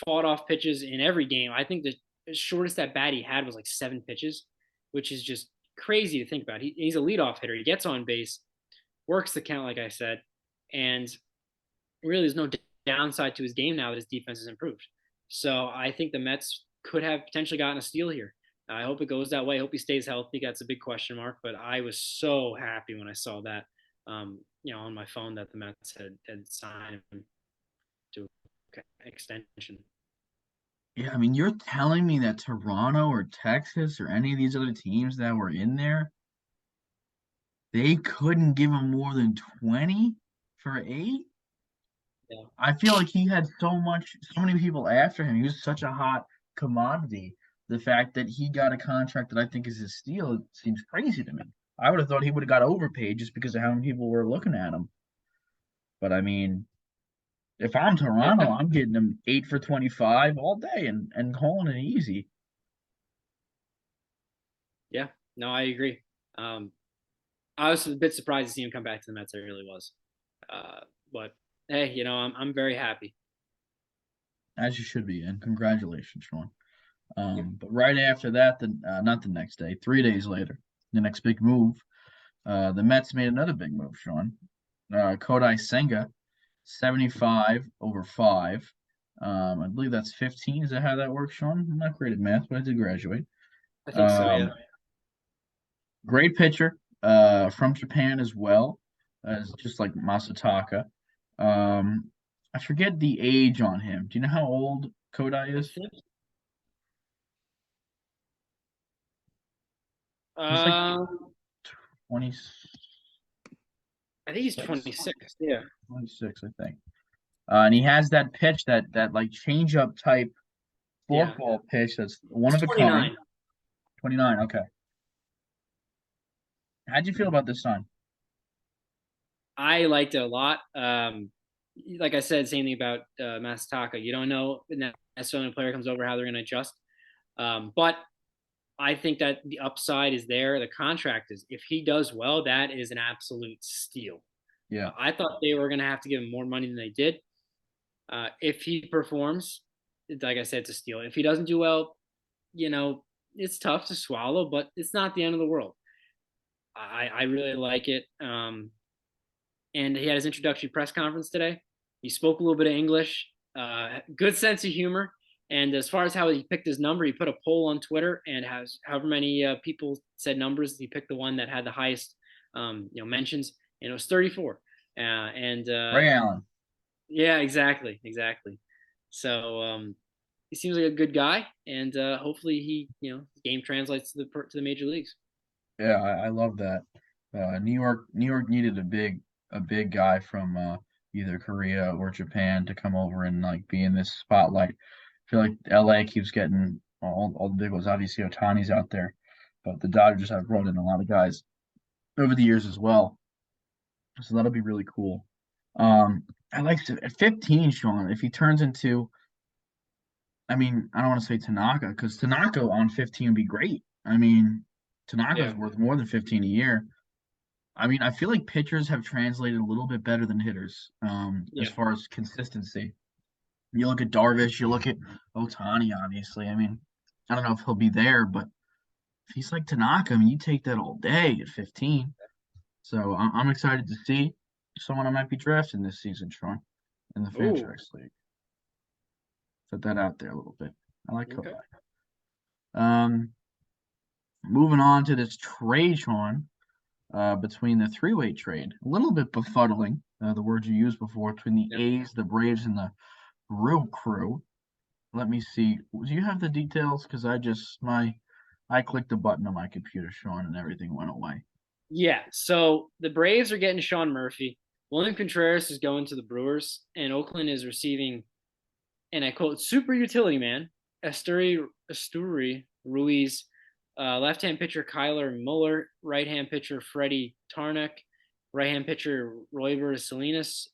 fought off pitches in every game. I think the shortest at bat he had was like 7 pitches, which is just crazy to think about. He's a leadoff hitter. He gets on base, works the count, like I said, and really there's no downside to his game now that his defense has improved. So I think the Mets could have potentially gotten a steal here. I hope it goes that way. I hope he stays healthy. That's a big question mark, but I was so happy when I saw that, on my phone that the Mets had signed him to extension. Yeah, I mean, you're telling me that Toronto or Texas or any of these other teams that were in there, they couldn't give him more than 20 for 8? Yeah. I feel like he had so many people after him. He was such a hot commodity. The fact that he got a contract that I think is a steal, it seems crazy to me. I would have thought he would have got overpaid just because of how many people were looking at him. But I mean, if I'm Toronto, I'm getting him 8 for 25 all day and calling it easy. Yeah, no, I agree. Um, I was a bit surprised to see him come back to the Mets. I really was. But hey, I'm very happy. As you should be, and congratulations, Sean. Yeah. But right after that, not the next day, 3 days later, the next big move, the Mets made another big move, Sean. Kodai Senga, 75 over 5. I believe that's 15. Is that how that works, Sean? I'm not great at math, but I did graduate. I think so. Yeah. Um, Great pitcher, from Japan as well, as just like Masataka. Um, I forget the age on him. Do you know how old Kodai I is? think. He's like Um, 26, I think he's 26. Yeah. 26, I think. And he has that pitch, that like change up type Yeah. forkball pitch that's one He's of a kind. 29. 29. Okay. How'd you feel about this sign? I liked it a lot. Like I said, same thing about Masataka. You don't know necessarily when a player comes over how they're going to adjust. But I think that the upside is there. The contract is, if he does well, that is an absolute steal. Yeah. I thought they were going to have to give him more money than they did. If he performs, like I said, it's a steal. If he doesn't do well, it's tough to swallow, but it's not the end of the world. I really like it. And he had his introductory press conference today. He spoke a little bit of English, good sense of humor. And as far as how he picked his number, he put a poll on Twitter and has however many people said numbers. He picked the one that had the highest, mentions, and it was 34. Ray Allen. Yeah, exactly. So he seems like a good guy, and hopefully game translates to the major leagues. Yeah, I love that. New York needed a big guy from either Korea or Japan to come over and like be in this spotlight. I feel like LA keeps getting all the big ones. Obviously, Otani's out there, but the Dodgers have brought in a lot of guys over the years as well. So that'll be really cool. I like to, at 15, Sean, if he turns into, I mean, I don't want to say Tanaka because Tanaka on 15 would be great. I mean, Tanaka's Yeah. worth more than 15 a year. I mean, I feel like pitchers have translated a little bit better than hitters, as Yeah. far as consistency. You look at Darvish, you look at Otani, obviously. I mean, I don't know if he'll be there, but if he's like Tanaka, I mean, you take that all day at 15. So I'm excited to see someone I might be drafting this season, Sean, in the Oh, franchise league. Put that out there a little bit. I like okay. Kodai. Um, moving on to this trade, Sean, between the three-way trade. A little bit befuddling, the word you used before, between the Yeah. A's, the Braves, and the Brew Crew. Let me see. Do you have the details? Because I clicked the button on my computer, Sean, and everything went away. Yeah. So the Braves are getting Sean Murphy. William Contreras is going to the Brewers, and Oakland is receiving, and I quote, super utility man, Esturi Ruiz, left-hand pitcher Kyler Muller, right-hand pitcher Freddie Tarnok, right-hand pitcher Royber Salinas.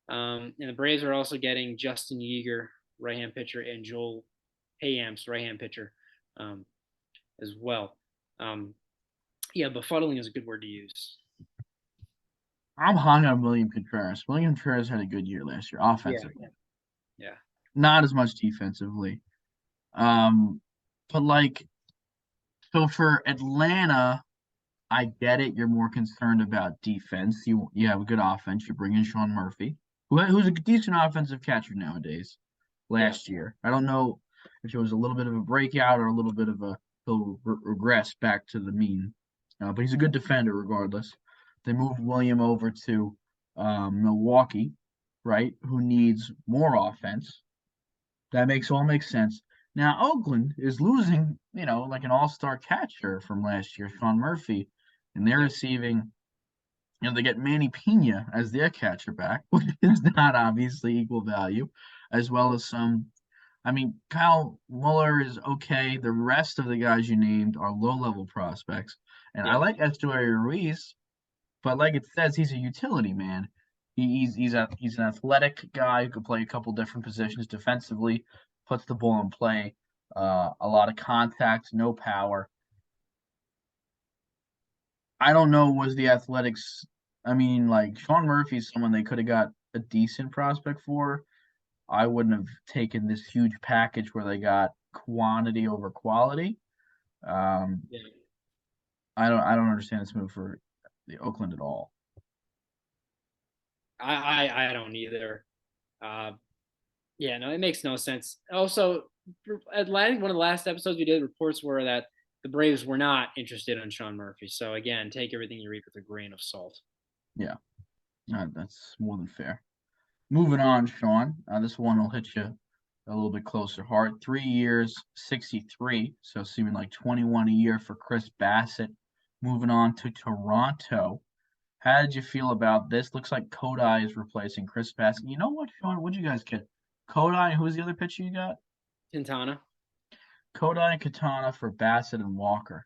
And the Braves are also getting Justin Yeager, right-hand pitcher, and Joel Hayamps, right-hand pitcher, um, as well. Um, yeah, befuddling is a good word to use. I'm hung on William Contreras. William Contreras had a good year last year, Yeah, offensively. yeah, Not as much defensively. Um, but like, so for Atlanta, I get it. You're more concerned about defense. You have a good offense. You bring in Sean Murphy, who's a decent offensive catcher nowadays. yeah, Last year, I don't know if it was a little bit of a breakout or a little bit of a he'll regress back to the mean, but he's a good defender regardless. They moved William over to Milwaukee, right? Who needs more offense? That makes sense. Now Oakland is losing, like an all-star catcher from last year, Sean Murphy, and they're yeah, receiving, they get Manny Pena as their catcher back, which is not obviously equal value, as well as some. I mean, Kyle Muller is okay. The rest of the guys you named are low-level prospects, and I yeah, like Estuary Ruiz, but like it says, he's a utility man. He's an athletic guy who can play a couple different positions defensively, puts the ball in play, a lot of contact, no power. I don't know, was the athletics. I mean, like Sean Murphy's someone they could have got a decent prospect for. I wouldn't have taken this huge package where they got quantity over quality. Um, yeah. I don't understand this move for the Oakland at all. I don't either. Uh, yeah, no, it makes no sense. Also, Atlantic, one of the last episodes we did, reports were that the Braves were not interested in Sean Murphy. So again, take everything you read with a grain of salt. Yeah, that's more than fair. Moving on, Sean. This one will hit you a little bit closer heart. 3 years, 63, so seeming like 21 a year for Chris Bassett. Moving on to Toronto. How did you feel about this? Looks like Kodai is replacing Chris Bassett. You know what, Sean? What'd you guys get? Kodai, who's the other pitcher you got? Quintana. Kodai and Katana for Bassett and Walker.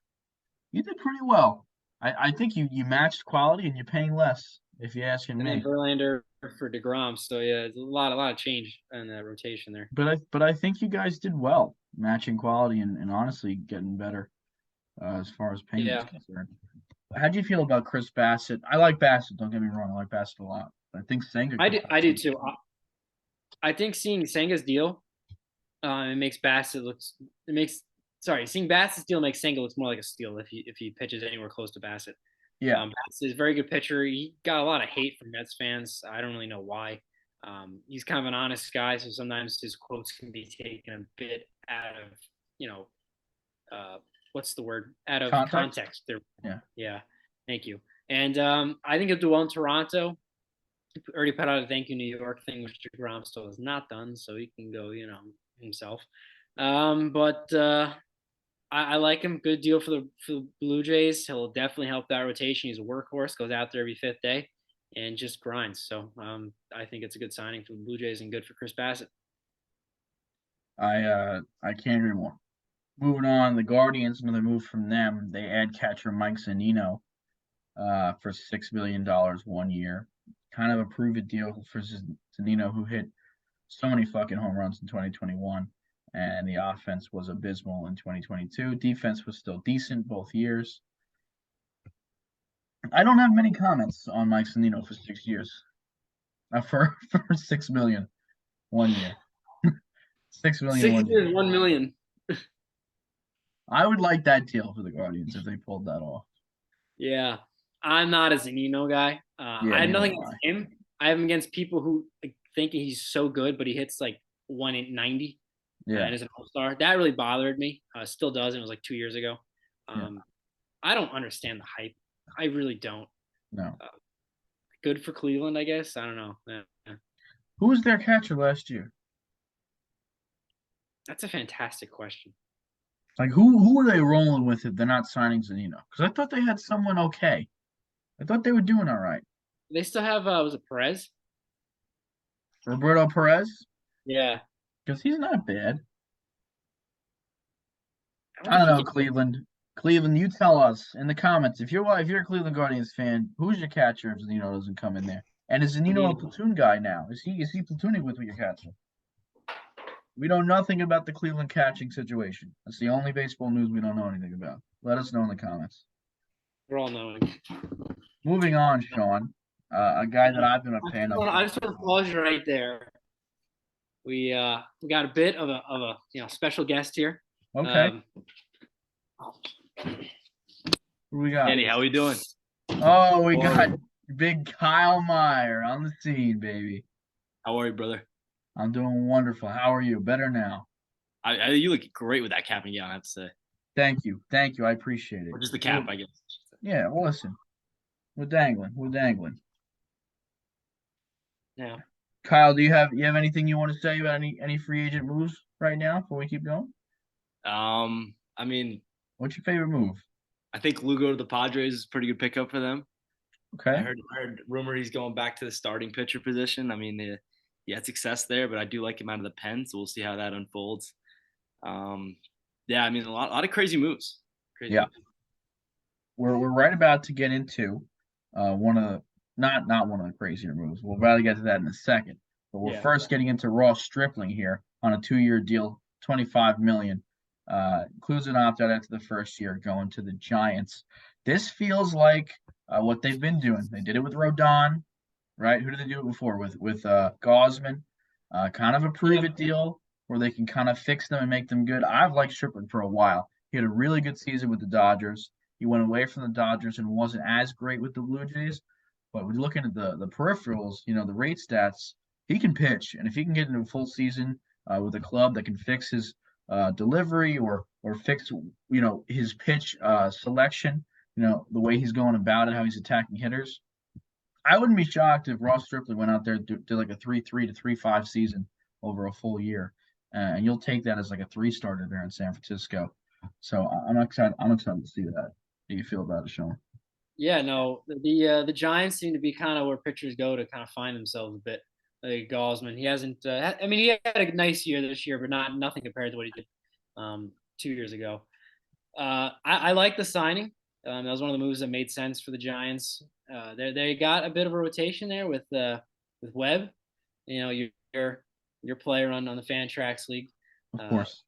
You did pretty well. I think you matched quality and you're paying less, if you're asking And then me. Verlander for DeGrom. So yeah, it's a lot of change in that rotation there. But I think you guys did well, matching quality and honestly getting better as far as payment is Yeah, concerned. How do you feel about Chris Bassett? I like Bassett. Don't get me wrong. I like Bassett a lot. I think Senga I could do. have I do some. too. I think seeing Senga's deal, it makes Bassett looks. It makes seeing Bassett's deal makes Senga looks more like a steal if he pitches anywhere close to Bassett. Yeah, Bassett is a very good pitcher. He got a lot of hate from Mets fans. I don't really know why. He's kind of an honest guy, so sometimes his quotes can be taken a bit out of, you know, uh, what's the word? Out of context. context. There, Yeah, yeah. Thank you. And I think he'll do well in Toronto. He already put out a thank you New York thing, which DeGrom still has not done, so he can go, himself. But I like him. Good deal for the Blue Jays. He'll definitely help that rotation. He's a workhorse. Goes out there every fifth day, and just grinds. So I think it's a good signing for the Blue Jays and good for Chris Bassett. I can't agree more. Moving on, the Guardians, another move from them. They add catcher Mike Zunino. for $6 million 1 year. Kind of a prove it deal for Zunino, who hit so many fucking home runs in 2021, and the offense was abysmal in 2022. Defense was still decent both years. I don't have many comments on Mike Zunino for 6 years. For 6 million 1 year. 6 million Six 1 year. years, 1 million. I would like that deal for the Guardians if they pulled that off. Yeah, I'm not a Zanino guy. Yeah, I have neither nothing am against I. him. I have him against people who like, think he's so good, but he hits like 1 in 90 Yeah, and is an all-star. That really bothered me. Still does. It was like 2 years ago. yeah. Um, I don't understand the hype. I really don't. No. Uh, Good for Cleveland, I guess. I don't know. Yeah. Who was their catcher last year? That's a fantastic question. Like who are they rolling with if they're not signing Zanino? Because I thought they had someone okay. I thought they were doing all right. They still have was it Perez? Roberto Perez, Yeah. because he's not bad. I don't I think don't he know, can. Cleveland. Cleveland, you tell us in the comments if you're a Cleveland Guardians fan, who's your catcher if Zanino doesn't come in there? And is I Zanino a mean, platoon guy now? Is he platooning with your catcher? We know nothing about the Cleveland catching situation. That's the only baseball news we don't know anything about. Let us know in the comments. we're all knowing. Moving on, Sean, a guy that I've been a fan of. I just want to pause you right there. We got a bit of a special guest here. Okay, Um, who we got? Kenny, how we doing? Oh, we got big Kyle Meyer on the scene, baby. How are you, brother? I'm doing wonderful. How are you? Better now. You look great with that cap and gown, I have to say. Thank you. Thank you. I appreciate it. Or just the cap, I guess. Yeah, well, listen. We're dangling. We're dangling. yeah. Kyle, do you have anything you want to say about any free agent moves right now before we keep going? I mean, What's your favorite move? I think Lugo to the Padres is a pretty good pickup for them. I Okay. heard rumor he's going back to the starting pitcher position. I mean, he had success there, but I do like him out of the pen, so we'll see how that unfolds. Um, yeah, I mean, a lot of crazy moves. Crazy Yeah. moves. We're right about to get into one of the not one of the crazier moves. We'll probably get to that in a second. But we're Yeah. first getting into Ross Stripling here on a 2-year deal, 25 million. Includes an opt out after the first year going to the Giants. This feels like what they've been doing. They did it with Rodon, right? Who did they do it before with Gosman? Kind of a prove it deal where they can kind of fix them and make them good. I've liked Stripling for a while. He had a really good season with the Dodgers. He went away from the Dodgers and wasn't as great with the Blue Jays. But we're looking at the peripherals, the rate stats. He can pitch, and if he can get into a full season with a club that can fix his delivery or fix his pitch selection, the way he's going about it, how he's attacking hitters. I wouldn't be shocked if Ross Stripling went out there and did like a 3.3 to 3.5 season over a full year, and you'll take that as like a 3 starter there in San Francisco. So I'm excited. I'm excited to see that. How do you feel about it, Sean? Yeah, no, the Giants seem to be kind of where pitchers go to kind of find themselves a bit. Like Gosman, he hasn't. I mean, he had a nice year this year, but nothing compared to what he did 2 years ago. I like the signing. That was one of the moves that made sense for the Giants. They got a bit of a rotation there with Webb. Your player on the Fantrax League. Of Uh, course.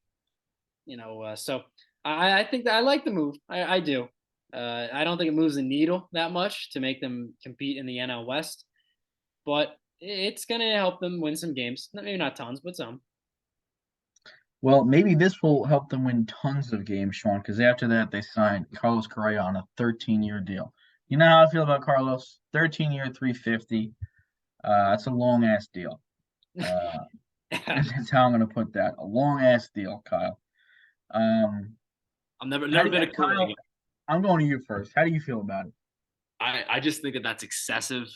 so I think that I like the move. I do. I don't think it moves the needle that much to make them compete in the NL West, but it's going to help them win some games. Maybe not tons, but some. Well, maybe this will help them win tons of games, Sean, because after that they signed Carlos Correa on a 13-year deal. You know how I feel about Carlos? 13-year, 350. That's a long ass deal. Uh, that's how I'm gonna put that. A long ass deal, Kyle. Um, I've never how never do been you, a Correa Kyle? guy. I'm going to you first. How do you feel about it? I just think that that's excessive.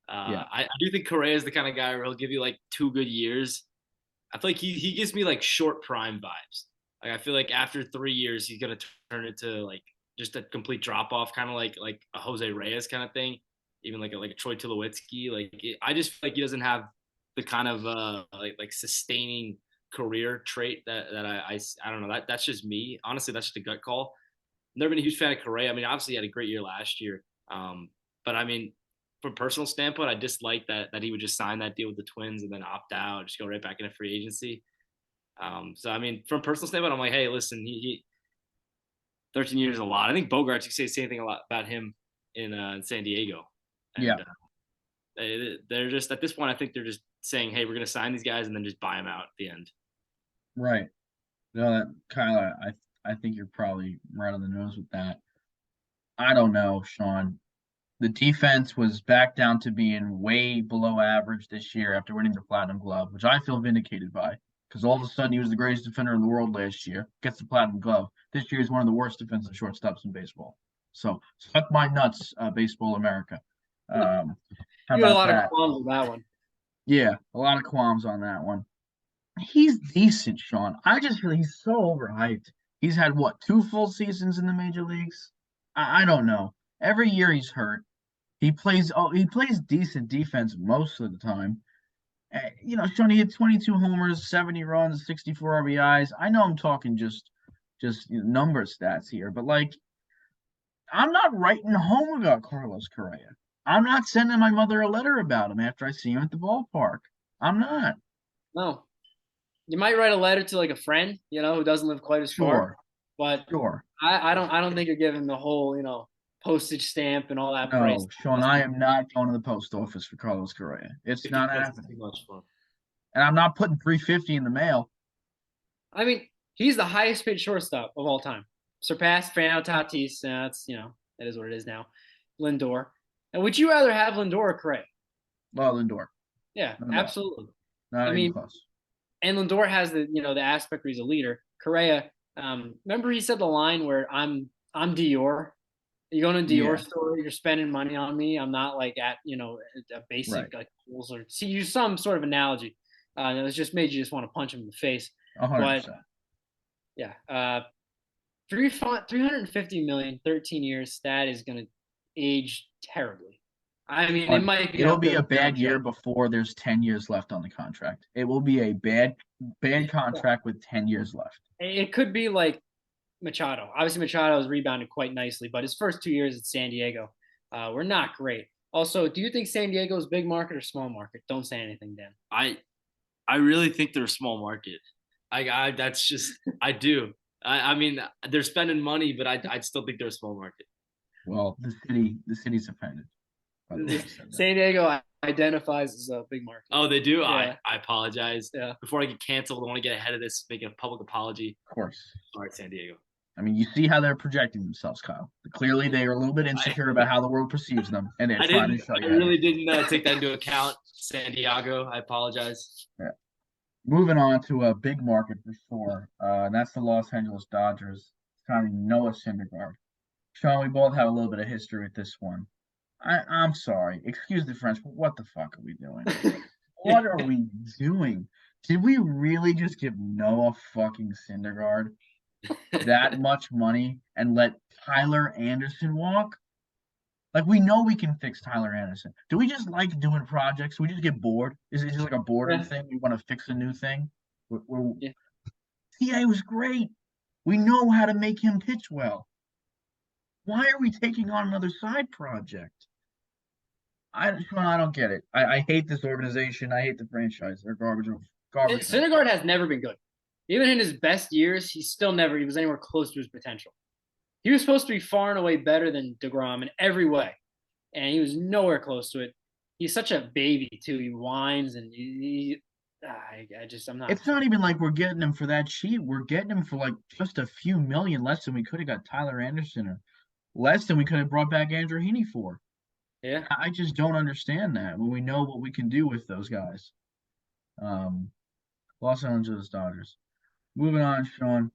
Yeah, I do think Correa is the kind of guy where he'll give you like 2 good years. I feel like he gives me like short prime vibes. Like I feel like after 3 years he's gonna turn it to like just a complete drop off, kind of like a Jose Reyes kind of thing, even like a Troy Tulowitzki. I just feel like he doesn't have the kind of like sustaining career trait that I don't know. That's just me. Honestly, that's just a gut call. Never been a huge fan of Correa. I mean, obviously he had a great year last year. But I mean, from a personal standpoint, I dislike that he would just sign that deal with the Twins and then opt out, just go right back into free agency. So I mean, from a personal standpoint, I'm like, hey, listen, he 13 years is a lot. I think Bogarts, you could say the same thing a lot about him in San Diego, Yeah, and they're just at this point, I think they're just saying, hey, we're gonna sign these guys and then just buy them out at the end. right. No, Kyla, I think you're probably right on the nose with that. I don't know, Sean. The defense was back down to being way below average this year after winning the Platinum Glove, which I feel vindicated by. Because all of a sudden he was the greatest defender in the world last year, gets the Platinum Glove. This year he's one of the worst defensive shortstops in baseball. So suck my nuts, Baseball America. How You got a about lot of that? qualms with that one. Yeah, a lot of qualms on that one. He's decent, Sean. I just feel he's so overhyped. He's had what, 2 full seasons in the major leagues? I don't know. Every year he's hurt. He plays decent defense most of the time. Sean, he had 22 homers, 70 runs, 64 RBIs. I know I'm talking just number stats here, but like I'm not writing home about Carlos Correa. I'm not sending my mother a letter about him after I see him at the ballpark. I'm not. No, you might write a letter to like a friend, who doesn't live quite as far, Sure, but sure. I don't think you're giving the whole, postage stamp and all that price. No, Sean, I am not going to the post office for Carlos Correa. It's not That's happening. too much fun. And I'm not putting 350 in the mail. I mean, he's the highest paid shortstop of all time. Surpassed Fernando Tatis. That's, that is what it is now. Lindor. And would you rather have Lindor or Correa? Well, Lindor. Yeah, No doubt. absolutely. Not I even mean, close. and Lindor has the aspect where he's a leader. Correa, remember he said the line where I'm Dior. You go to a Dior Yeah, store, you're spending money on me. I'm not like at a right. basic like Kohl's or see use some sort of analogy. And it was just made you just want to punch him in the face. But 100%. yeah, 350 million, 13 years. That is going to age terribly. I mean, it might be It'll up be there a with Aaron bad year Judge. before there's 10 years left on the contract. It will be a bad Yeah. contract with 10 years left. It could be like Machado. Obviously, Machado has rebounded quite nicely, but his first 2 years at San Diego were not great. Also, do you think San Diego is big market or small market? Don't say anything, Dan. I really think they're a small market. I that's just I do. I mean, they're spending money, but I still think they're a small market. Well, the city's offended by the way you said that. San Diego identifies as a big market. Oh, they do. Yeah. I apologize. Yeah. Before I get canceled, I want to get ahead of this, make a public apology. Of course. All right, San Diego. I mean, you see how they're projecting themselves, Kyle. Clearly, they are a little bit insecure about how the world perceives them, and they're trying to show I you how. really didn't take that into account, San Diego. I apologize. Yeah. Moving on to a big market for sure, and that's the Los Angeles Dodgers signing Noah Syndergaard. Sean, we both have a little bit of history with this one. I'm sorry, excuse the French, but what the fuck are we doing? What are we doing? Did we really just give Noah fucking Syndergaard that much money and let Tyler Anderson walk? Like we know we can fix Tyler Anderson. Do we just like doing projects? We just get bored? Is it just like a boredom Yeah. thing? We want to fix a new thing? Yeah. TA was great. We know how to make him pitch well. Why are we taking on another side project? I don't get it. I hate this organization. I hate the franchise. They're garbage. Garbage. Syndergaard has never been good. Even in his best years, he was anywhere close to his potential. He was supposed to be far and away better than DeGrom in every way, and he was nowhere close to it. He's such a baby too. He whines and I'm not. It's not even like we're getting him for that cheap. We're getting him for like just a few million less than we could have got Tyler Anderson or less than we could have brought back Andrew Heaney for. Yeah. I just don't understand that when we know what we can do with those guys. Los Angeles Dodgers. Moving on, Sean.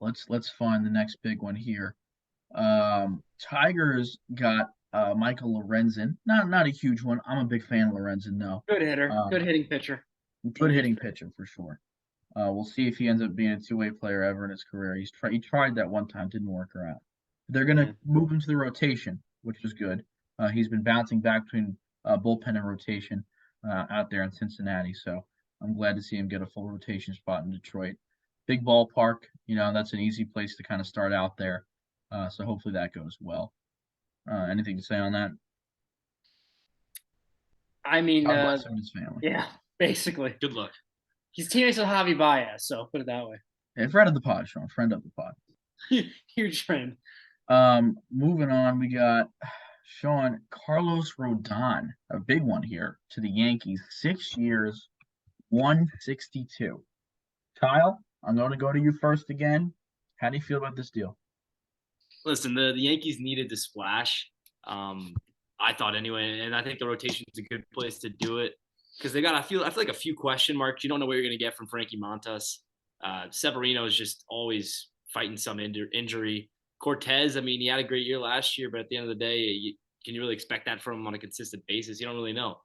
Let's find the next big one here. Tigers got Michael Lorenzen. Not a huge one. I'm a big fan of Lorenzen, though. Good hitter. Good hitting pitcher. Good hitting pitcher for sure. We'll see if he ends up being a two-way player ever in his career. He tried that one time, didn't work out. They're gonna move him to the rotation, which is good. He's been bouncing back between bullpen and rotation out there in Cincinnati, so I'm glad to see him get a full rotation spot in Detroit. Big ballpark, that's an easy place to kind of start out there. So hopefully that goes well. Anything to say on that? I mean, God bless him and his family. yeah, basically. Good luck. He's teammates with Javi Baez, so put it that way. And friend of the pod, Sean. Friend of the pod. Huge friend. Moving on, we got Sean Carlos Rodon, a big one here to the Yankees. 6 years, 162. Kyle, I'm going to go to you first again. How do you feel about this deal? Listen, the Yankees needed to splash. I thought anyway, and I think the rotation is a good place to do it because they got I feel like a few question marks. You don't know what you're going to get from Frankie Montas. Severino is just always fighting some injury. Cortez, I mean, he had a great year last year, but at the end of the day, can you really expect that from him on a consistent basis? You don't really know.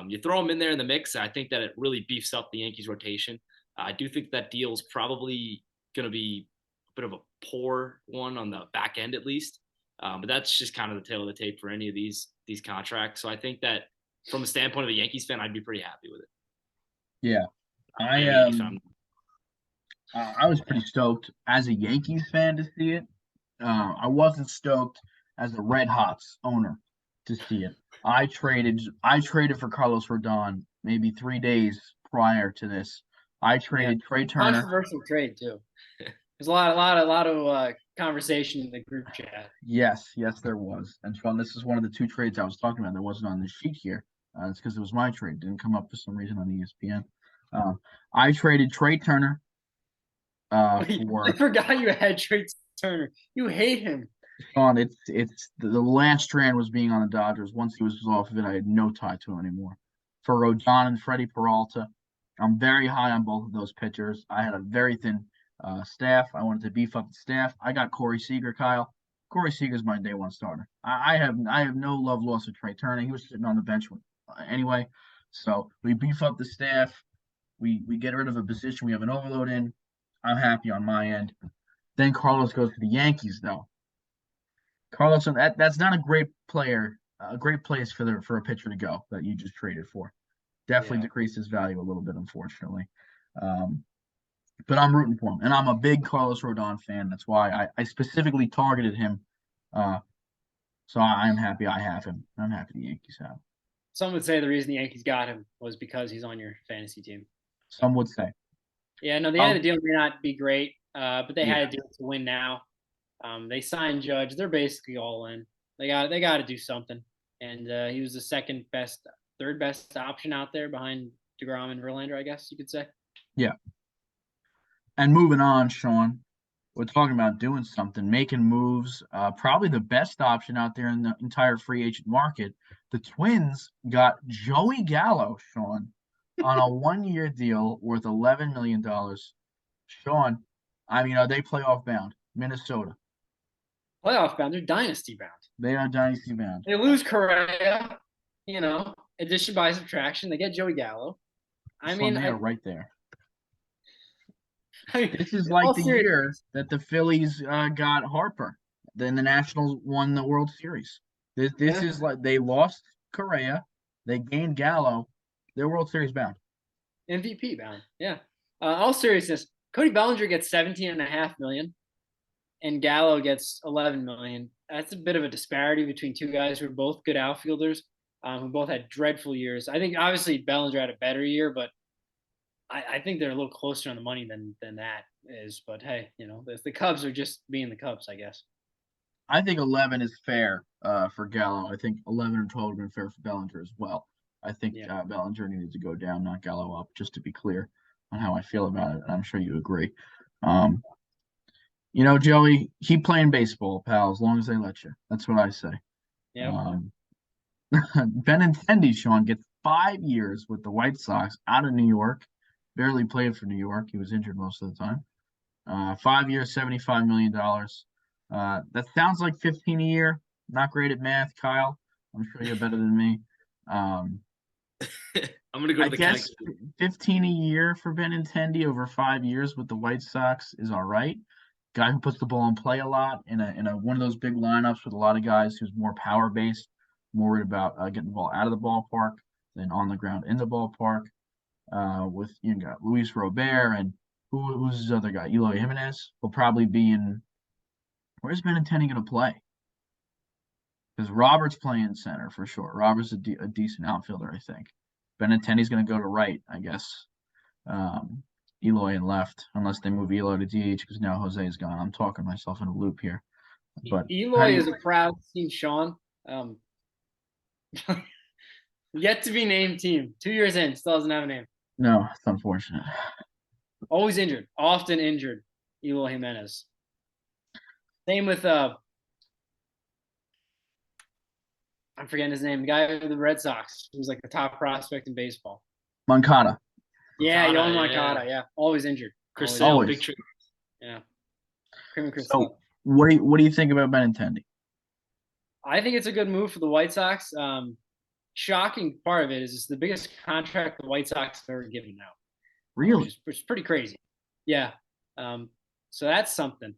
You throw him in there in the mix, I think that it really beefs up the Yankees rotation. I do think that deal is probably going to be a bit of a poor one on the back end at least. But that's just kind of the tail of the tape for any of these contracts. So I think that from a standpoint of a Yankees fan, I'd be pretty happy with it. Yeah, I was pretty stoked as a Yankees fan to see it. I wasn't stoked as a Red Hots owner to see it. I traded for Carlos Rodon maybe 3 days prior to this. I traded Trey Turner. Controversial trade too. There's a lot of conversation in the group chat. Yes, there was. And Sean, this is one of the two trades I was talking about that wasn't on the sheet here. It's because it was my trade. It didn't come up for some reason on ESPN. I traded Trey Turner I forgot you had Trey Turner. You hate him. Sean, it's the last strand was being on the Dodgers. Once he was off of it, I had no tie to him anymore. For Rodon and Freddie Peralta, I'm very high on both of those pitchers. I had a very thin staff. I wanted to beef up the staff. I got Corey Seager, Kyle. Corey Seager's my day one starter. I have no love lost with Trey Turner. He was sitting on the bench anyway. So we beef up the staff. We get rid of a position we have an overload in. I'm happy on my end. Then Carlos goes to the Yankees, though. Carlos, that's not a great player, a great place for a pitcher to go that you just traded for. Definitely decreased his value a little bit, unfortunately. But I'm rooting for him, and I'm a big Carlos Rodon fan. That's why I specifically targeted him. So I'm happy I have him. I'm happy the Yankees have him. Some would say the reason the Yankees got him was because he's on your fantasy team. Some would say. Yeah, no, the end of the deal may not be great, but they had to do it to win now. They signed Judge. They're basically all in. They got to do something. And he was the third best option out there behind DeGrom and Verlander, I guess you could say. Yeah. And moving on, Sean, we're talking about doing something, making moves. Probably the best option out there in the entire free agent market. The Twins got Joey Gallo, Sean, on a 1-year deal worth $11 million. Sean, I mean, are they playoff bound? Minnesota. Playoff bound. They're dynasty bound. They are dynasty bound. They lose Correa, addition by subtraction. They get Joey Gallo. They're right there. This is like the year that the Phillies got Harper. Then the Nationals won the World Series. This is like they lost Correa, they gained Gallo, they're World Series bound. MVP bound, yeah. All seriousness, Cody Bellinger gets $17.5 million, and Gallo gets $11 million. That's a bit of a disparity between two guys who are both good outfielders, who both had dreadful years. I think obviously Bellinger had a better year, but I think they're a little closer on the money than that is. But hey, the Cubs are just being the Cubs, I guess. I think 11 is fair for Gallo. I think 11 or 12 would have been fair for Bellinger as well. I think Bellinger needed to go down, not Gallo up, just to be clear on how I feel about it. And I'm sure you agree. Joey, keep playing baseball, pal, as long as they let you. That's what I say. Yeah. Benintendi, Sean, gets 5 years with the White Sox out of New York. Barely played for New York. He was injured most of the time. 5 years, $75 million. That sounds like 15 a year. Not great at math, Kyle. I'm sure you're better than me. I'm gonna go. I guess 15 a year for Benintendi over 5 years with the White Sox is all right. Guy who puts the ball in play a lot in a one of those big lineups with a lot of guys who's more power based, more worried about getting the ball out of the ballpark than on the ground in the ballpark. With got Luis Robert and who's his other guy? Eloy Jimenez will probably be in. Where's Benintendi going to play? Because Robert's playing center for sure. Robert's a decent outfielder, I think. Benintendi's going to go to right, I guess. Eloy in left, unless they move Eloy to DH because now Jose's gone. I'm talking myself in a loop here. But Eloy is a proud team, Sean. Yet to be named team. 2 years in, still doesn't have a name. No, it's unfortunate. Always injured, often injured. Eloy Jimenez. Same with I'm forgetting his name. The guy with the Red Sox, who's like the top prospect in baseball. Moncada. Yeah, Moncada, Yohan Moncada. Yeah, always injured. Chris Always. Always. Big trade. Yeah, cream and Chris. So what do you think about Benintendi? I think it's a good move for the White Sox. Shocking part of it is it's the biggest contract the White Sox have ever given out. Really? Which is pretty crazy. Yeah. So that's something.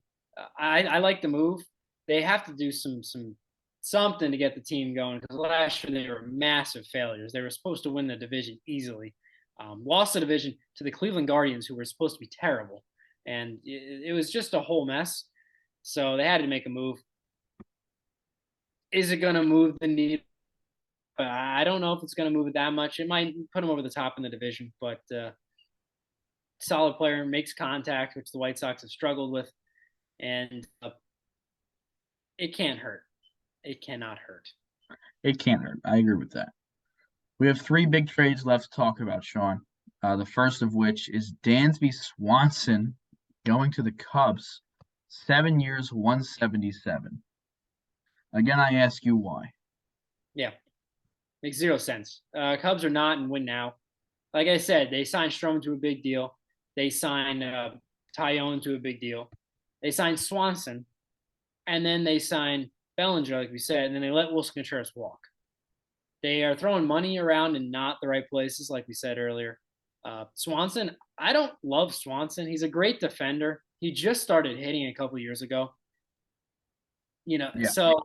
I like the move. They have to do something to get the team going because last year they were massive failures. They were supposed to win the division easily. Lost the division to the Cleveland Guardians, who were supposed to be terrible. And it was just a whole mess. So they had to make a move. Is it going to move the needle? I don't know if it's going to move it that much. It might put them over the top in the division, but solid player, makes contact, which the White Sox have struggled with. And it can't hurt. It cannot hurt. It can't hurt. I agree with that. We have 3 big trades left to talk about, Sean. The first of which is Dansby Swanson going to the Cubs, 7 years, 177. Again, I ask you why. Yeah, makes zero sense. Cubs are not in win now. Like I said, they signed Stroman to a big deal. They signed Tyone to a big deal. They signed Swanson, and then they signed Bellinger, like we said, and then they let Wilson Contreras walk. They are throwing money around in not the right places, like we said earlier. Swanson, I don't love Swanson. He's a great defender. He just started hitting a couple years ago. Yeah. So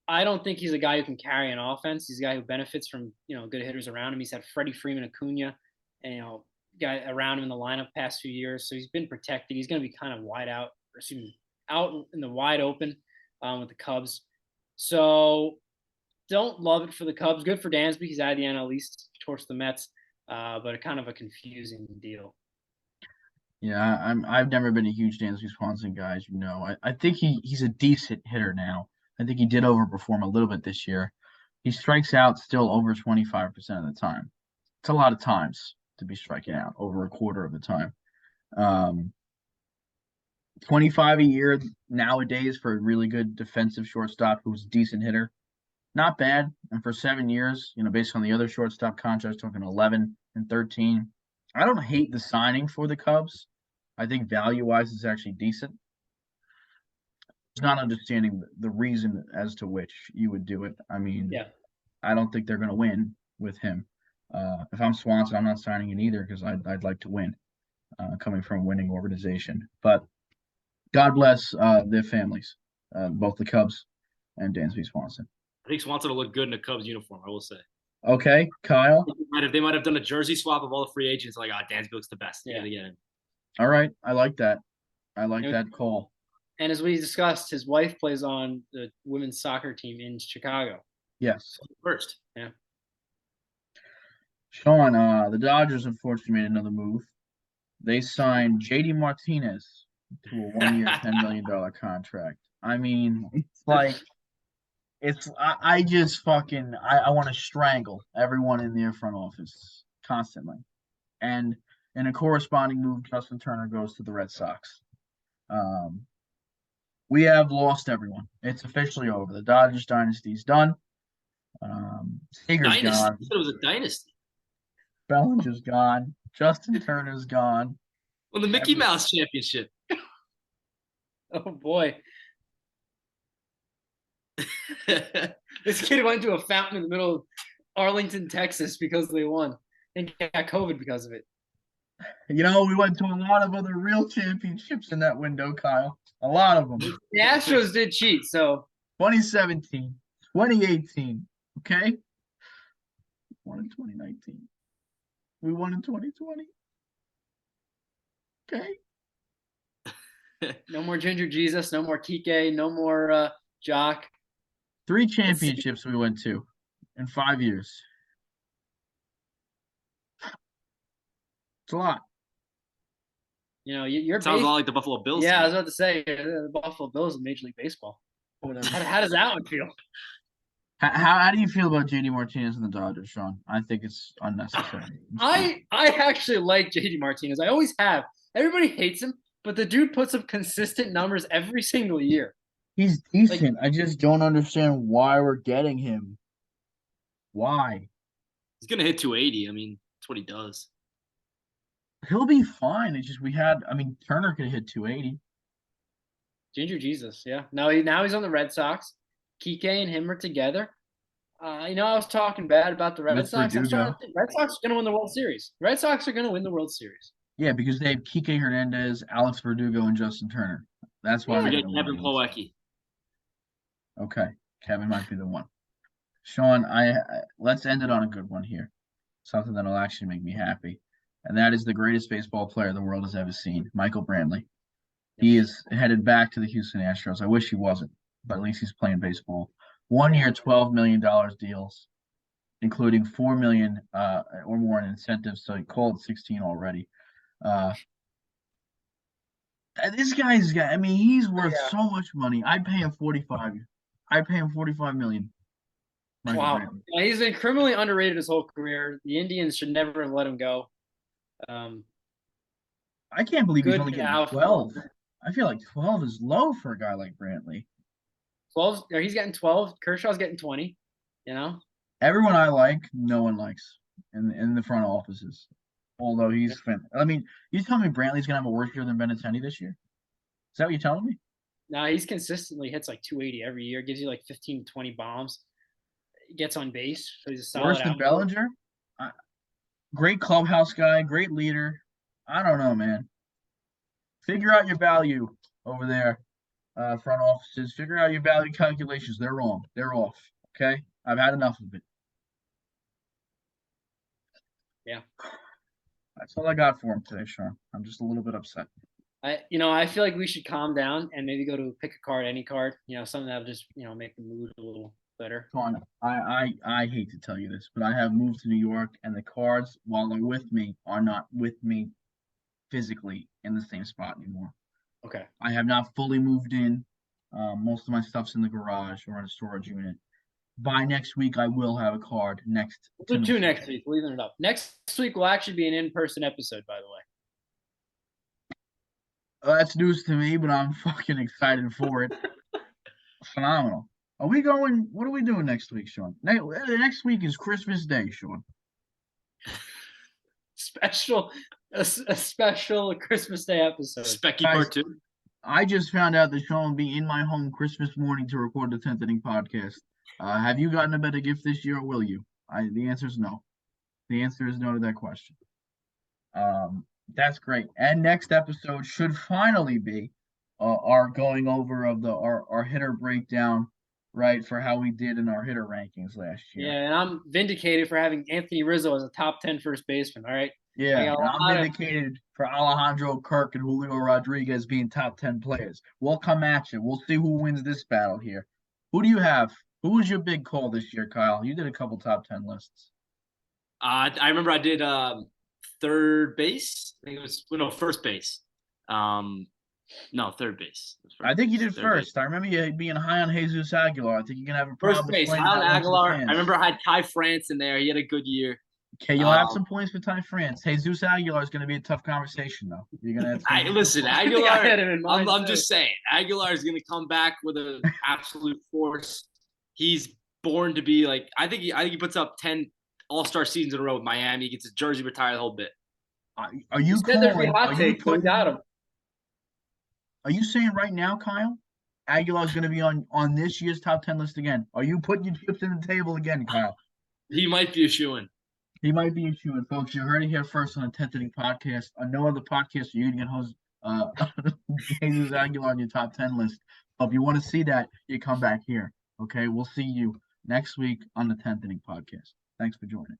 I don't think he's a guy who can carry an offense. He's a guy who benefits from, good hitters around him. He's had Freddie Freeman, Acuna, and, guy around him in the lineup past few years. So he's been protected. He's going to be kind of out in the wide open with the Cubs. So don't love it for the Cubs. Good for Dansby. He's out of the NL East towards the Mets, but kind of a confusing deal. Yeah, I've never been a huge Dansby Swanson guy, as you know. I think he's a decent hitter now. I think he did overperform a little bit this year. He strikes out still over 25% of the time. It's a lot of times to be striking out, over a quarter of the time. 25 a year nowadays for a really good defensive shortstop who's a decent hitter. Not bad. And for 7 years, based on the other shortstop contracts, talking 11 and 13. I don't hate the signing for the Cubs. I think value-wise it's actually decent. It's not understanding the reason as to which you would do it. I mean, Yeah. I don't think they're going to win with him. If I'm Swanson, I'm not signing it either because I'd like to win, coming from a winning organization. But God bless their families, both the Cubs and Dansby Swanson. I think Swanson will look good in a Cubs uniform, I will say. Okay, Kyle. They might have done a jersey swap of all the free agents. Like, Dansby looks the best. Yeah. All right, I like that. I like that call. And as we discussed, his wife plays on the women's soccer team in Chicago. Yes. First. Yeah. Sean, the Dodgers unfortunately made another move. They signed JD Martinez to a 1-year, $10 million contract. I mean, it's like I just fucking I want to strangle everyone in their front office constantly. And in a corresponding move, Justin Turner goes to the Red Sox. We have lost everyone. It's officially over. The Dodgers dynasty's done. Seager's gone. You said it was a dynasty. Bellinger's gone. Justin Turner's gone. Well, the Mickey Mouse Championship. Oh boy. This kid went to a fountain in the middle of Arlington, Texas because they won and got COVID because of it. We went to a lot of other real championships in that window, Kyle. A lot of them. The Astros did cheat, so 2017, 2018, okay? Won in 2019. We won in 2020. Okay. No more Ginger Jesus, no more Kike, no more Jock. 3 championships we went to in 5 years. It's a lot. You're Sounds a lot like the Buffalo Bills. Yeah, I was about to say the Buffalo Bills in Major League Baseball. How does that one feel? How do you feel about JD Martinez and the Dodgers, Sean? I think it's unnecessary. I actually like JD Martinez. I always have. Everybody hates him, but the dude puts up consistent numbers every single year. He's decent. I just don't understand why we're getting him. Why? He's gonna hit 280. I mean, that's what he does. He'll be fine. It's just Turner could hit 280. Ginger Jesus, yeah. Now he's on the Red Sox. Kike and him are together. I was talking bad about the Red With Sox. I'm starting Verdugo. to think Red Sox are going to win the World Series. Red Sox are going to win the World Series. Yeah, because they have Kike Hernandez, Alex Verdugo, and Justin Turner. That's why Yeah. they're Get gonna win Kevin the World Series. Plawecki. Okay, Kevin might be the one. Sean, let's end it on a good one here. Something that'll actually make me happy, and that is the greatest baseball player the world has ever seen, Michael Brantley. He is headed back to the Houston Astros. I wish he wasn't, but at least he's playing baseball. 1 year, $12 million deals, including $4 million or more in incentives. So he called 16 already. This guy's got. He's worth so much money. I'd pay him 45. I'd pay him 45 million. Wow. Yeah, he's been criminally underrated his whole career. The Indians should never have let him go. I can't believe he's only getting outfield. 12. I feel like 12 is low for a guy like Brantley. 12, or he's getting 12. Kershaw's getting 20. Everyone I like, no one likes in the front offices. Although he's you telling me Brantley's gonna have a worse year than Benintendi this year? Is that what you're telling me? No, he's consistently hits like 280 every year. Gives you like 15 to 20 bombs. He gets on base. So he's a solid Worse than Bellinger? Great clubhouse guy, great leader. I don't know, man. Figure out your value over there, front offices. Figure out your value calculations. They're wrong. They're off. Okay? I've had enough of it. Yeah. That's all I got for him today, Sean. I'm just a little bit upset. I feel like we should calm down and maybe go to pick a card, any card, something that'll just, make the mood a little better. Sean, I hate to tell you this, but I have moved to New York, and the cards, while they're with me, are not with me physically in the same spot anymore. Okay. I have not fully moved in. Most of my stuff's in the garage or in a storage unit. By next week, I will have a card next. We'll do 2 next week. We'll even it up. Next week will actually be an in-person episode, by the way. That's news to me, but I'm fucking excited for it. Phenomenal. Are we going? What are we doing next week, Sean? Next week is Christmas Day, Sean. A special Christmas Day episode. Specky Guys, part 2. I just found out that Sean will be in my home Christmas morning to record the 10th Inning podcast. Have you gotten a better gift this year, or will you? The answer is no. The answer is no to that question. That's great. And next episode should finally be our going over of our hitter breakdown, right, for how we did in our hitter rankings last year. Yeah, and I'm vindicated for having Anthony Rizzo as a top 10 first baseman, all right? Yeah, and I'm vindicated for Alejandro Kirk and Julio Rodriguez being top 10 players. We'll come at you. We'll see who wins this battle here. Who do you have? Who was your big call this year, Kyle? You did a couple top 10 lists. I remember I did third base. I think it was first base. Third base. I think you did first. I remember you being high on Jesus Aguilar. I think you're gonna have a problem. First base. High on Aguilar. I remember I had Ty France in there. He had a good year. Okay, you'll have some points for Ty France. Jesus Aguilar is going to be a tough conversation, though. You're going to have listen, Aguilar. I'm just saying, Aguilar is going to come back with an absolute force. He's born to be like. I think he puts up 10 All-Star seasons in a row with Miami. He gets his jersey retired the whole bit. Are you saying right now, Kyle, Aguilar is going to be on this year's top 10 list again? Are you putting your chips in the table again, Kyle? He might be a shoo-in. He might be a shoo-in, folks. You heard it here first on the 10th Inning podcast. On no other podcast are you going to get Jesus Aguilar on your top 10 list. So if you want to see that, you come back here. Okay, we'll see you next week on the 10th Inning podcast. Thanks for joining.